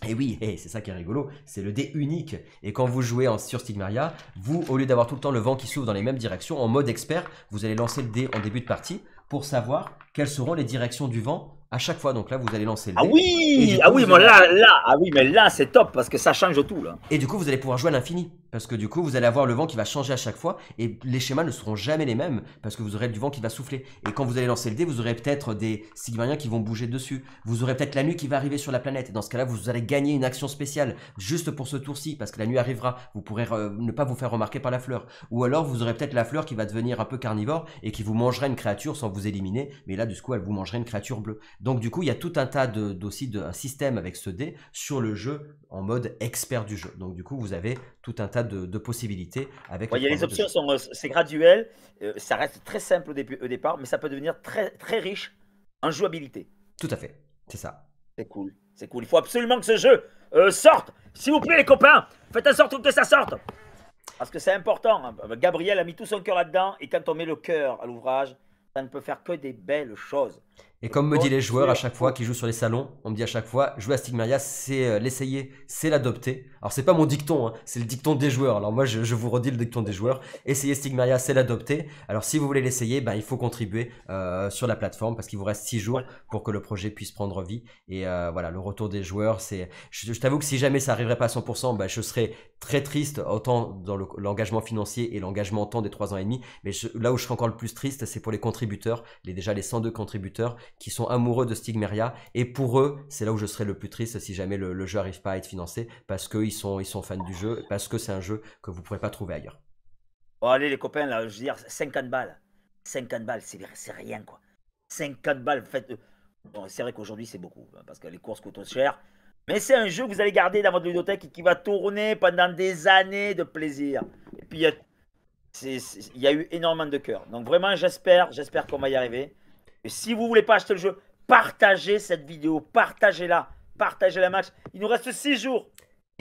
et oui, c'est ça qui est rigolo, c'est le dé unique. Et quand vous jouez sur Stigmaria, vous, au lieu d'avoir tout le temps le vent qui souffle dans les mêmes directions, en mode expert, vous allez lancer le dé en début de partie pour savoir quelles seront les directions du vent à chaque fois. Donc là, vous allez lancer le Ah dé. Et oui, du ah coup, oui, vous moi aurez là, ah oui, mais là c'est top parce que ça change tout là. Et du coup, vous allez pouvoir jouer à l'infini. Parce que du coup, vous allez avoir le vent qui va changer à chaque fois. Et les schémas ne seront jamais les mêmes. Parce que vous aurez du vent qui va souffler. Et quand vous allez lancer le dé, vous aurez peut-être des Sigmariens qui vont bouger dessus. Vous aurez peut-être la nuit qui va arriver sur la planète. Et dans ce cas-là, vous allez gagner une action spéciale. Juste pour ce tour-ci. Parce que la nuit arrivera. Vous pourrez ne pas vous faire remarquer par la fleur. Ou alors, vous aurez peut-être la fleur qui va devenir un peu carnivore. Et qui vous mangera une créature sans vous éliminer. Mais là, du coup, elle vous mangerait une créature bleue. Donc du coup, il y a tout un tas un système avec ce dé sur le jeu en mode expert du jeu. Donc du coup, vous avez tout un tas de possibilités avec Ouais, les trois les modes de jeu. options sont, c'est graduel, ça reste très simple au départ, mais ça peut devenir très, très riche en jouabilité. Tout à fait, c'est ça. C'est cool, c'est cool. Il faut absolument que ce jeu sorte. S'il vous plaît, les copains, faites en sorte que ça sorte. Parce que c'est important, hein. Gabriel a mis tout son cœur là-dedans, et quand on met le cœur à l'ouvrage, ça ne peut faire que des belles choses. Et comme me disent les joueurs à chaque fois Construire. qui jouent sur les salons, on me dit à chaque fois, jouer à Stigmaria, c'est l'essayer, c'est l'adopter. Alors c'est pas mon dicton, hein, c'est le dicton des joueurs. Alors moi je vous redis le dicton des joueurs. Essayer Stigmaria, c'est l'adopter. Alors si vous voulez l'essayer, ben, il faut contribuer sur la plateforme parce qu'il vous reste 6 jours Ouais. pour que le projet puisse prendre vie. Et voilà, le retour des joueurs, c'est. Je t'avoue que si jamais ça arriverait pas à 100%, ben, je serais très triste, autant dans l'engagement financier et l'engagement en temps des 3 ans et demi. Mais là où je serais encore le plus triste, c'est pour les contributeurs, déjà les 102 contributeurs qui sont amoureux de Stigmeria. Et pour eux, c'est là où je serais le plus triste si jamais le jeu n'arrive pas à être financé, parce qu'ils sont fans du jeu, parce que c'est un jeu que vous ne pourrez pas trouver ailleurs. Bon, allez, les copains, là, je veux dire, 50 balles. 50 balles, c'est rien, quoi. 50 balles, faites. Bon, c'est vrai qu'aujourd'hui, c'est beaucoup, hein, parce que les courses coûtent cher. Mais c'est un jeu que vous allez garder dans votre ludothèque et qui va tourner pendant des années de plaisir. Et puis, il y a eu énormément de cœur. Donc, vraiment, j'espère qu'on va y arriver. Et si vous voulez pas acheter le jeu, partagez cette vidéo, partagez-la, partagez-la max. Il nous reste 6 jours.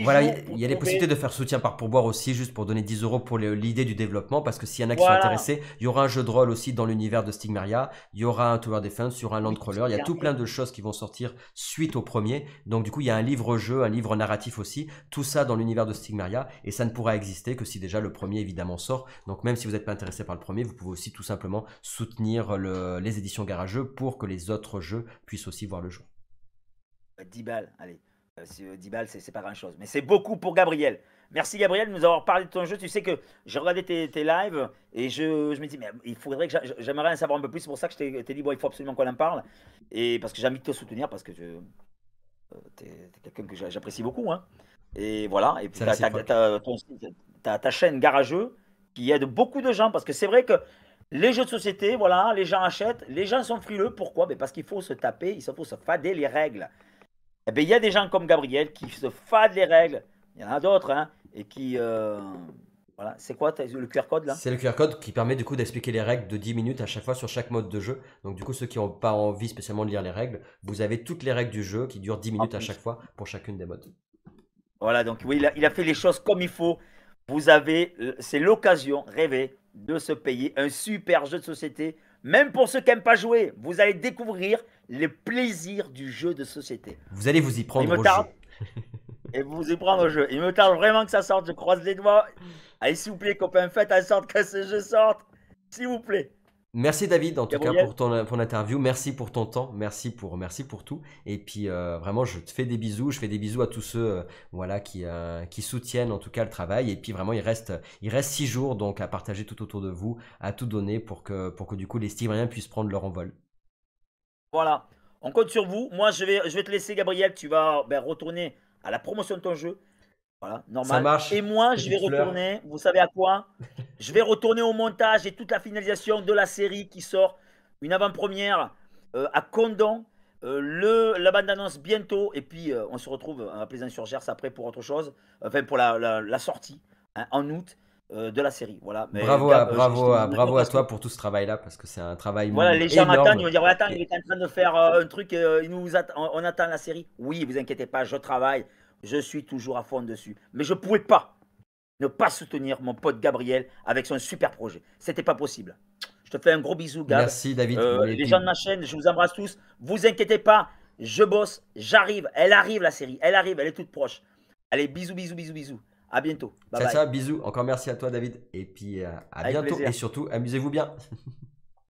Voilà, jours il pour y a les possibilités trouver. de faire soutien par pourboire aussi, juste pour donner 10 euros pour l'idée du développement, parce que s'il y en a qui sont Voilà. intéressés, il y aura un jeu de rôle aussi dans l'univers de Stigmaria, il y aura un Tower Defense, il y aura un Oui, Landcrawler, il y a tout plein de choses qui vont sortir suite au premier. Donc du coup, il y a un livre-jeu, un livre narratif aussi, tout ça dans l'univers de Stigmaria, et ça ne pourra exister que si déjà le premier évidemment sort. Donc même si vous n'êtes pas intéressé par le premier, vous pouvez aussi tout simplement soutenir les éditions Garageux pour que les autres jeux puissent aussi voir le jour. 10 balles, allez. 10 balles, c'est pas grand chose. Mais c'est beaucoup pour Gabriel. Merci Gabriel de nous avoir parlé de ton jeu. Tu sais que j'ai regardé tes lives et je me dis, mais il faudrait que j'aimerais en savoir un peu plus. C'est pour ça que je t'ai dit, bon, il faut absolument qu'on en parle. Et parce que j'ai envie de te soutenir parce que t'es quelqu'un que j'apprécie beaucoup, hein. Et voilà. Et puis C'est réciproque. ta chaîne Garageux qui aide beaucoup de gens parce que c'est vrai que les jeux de société, voilà, les gens achètent, les gens sont frileux. Pourquoi? Ben parce qu'il faut se taper, il faut se fader les règles. Eh bien, il y a des gens comme Gabriel qui se fadent les règles. Il y en a d'autres, hein, et qui. Voilà. C'est quoi le QR code là? C'est le QR code qui permet du coup d'expliquer les règles de 10 minutes à chaque fois sur chaque mode de jeu. Donc du coup, ceux qui n'ont pas envie spécialement de lire les règles, vous avez toutes les règles du jeu qui durent 10 En minutes à chaque plus. fois pour chacune des modes. Voilà, donc oui, il a fait les choses comme il faut. Vous avez. C'est l'occasion rêvée de se payer un super jeu de société. Même pour ceux qui n'aiment pas jouer, vous allez découvrir les plaisirs du jeu de société. Vous allez vous y Il prendre me au tarde, jeu. et vous y prendre au jeu. Il me tarde vraiment que ça sorte, je croise les doigts. Allez, s'il vous plaît, copains, faites en sorte que ce jeu sorte. S'il vous plaît. Merci David en tout cas Gabriel, pour ton interview, merci pour ton temps, merci pour tout. Et puis vraiment je te fais des bisous, je fais des bisous à tous ceux voilà, qui soutiennent en tout cas le travail. Et puis vraiment il reste 6 jours donc à partager tout autour de vous, à tout donner pour que du coup les Stigmariens puissent prendre leur envol. voilà. On compte sur vous. Moi, je vais te laisser, Gabriel. Tu vas retourner à la promotion de ton jeu. Voilà, Ça normal. marche, Et moi, je vais petite fleur. retourner, vous savez à quoi? Je vais retourner au montage et toute la finalisation de la série qui sort. Une avant-première à Condon. La bande-annonce bientôt. Et puis, on se retrouve à Plaisance-sur-Gers après pour autre chose. Enfin, pour la sortie, hein, en août de la série. Voilà. Mais Gab, je te dis maintenant Bravo à parce que toi pour tout ce travail-là parce que c'est un travail voilà, les gens attendent. Ils énorme. vont dire, ouais, attends, il Et est en train de faire un truc. On attend la série. Oui, vous inquiétez pas, je travaille. Je suis toujours à fond dessus. Mais je ne pouvais pas ne pas soutenir mon pote Gabriel avec son super projet. C'était pas possible. Je te fais un gros bisou, Gab. merci David. Mais Les gens de puis ma chaîne, je vous embrasse tous. Vous inquiétez pas, je bosse, j'arrive. Elle arrive la série, elle arrive, elle est toute proche. Allez, bisous, bisous, bisous, bisous. À bientôt. Bye ciao bye. ciao, bisous. Encore merci à toi David. Et puis à Avec bientôt et plaisir. surtout amusez-vous bien.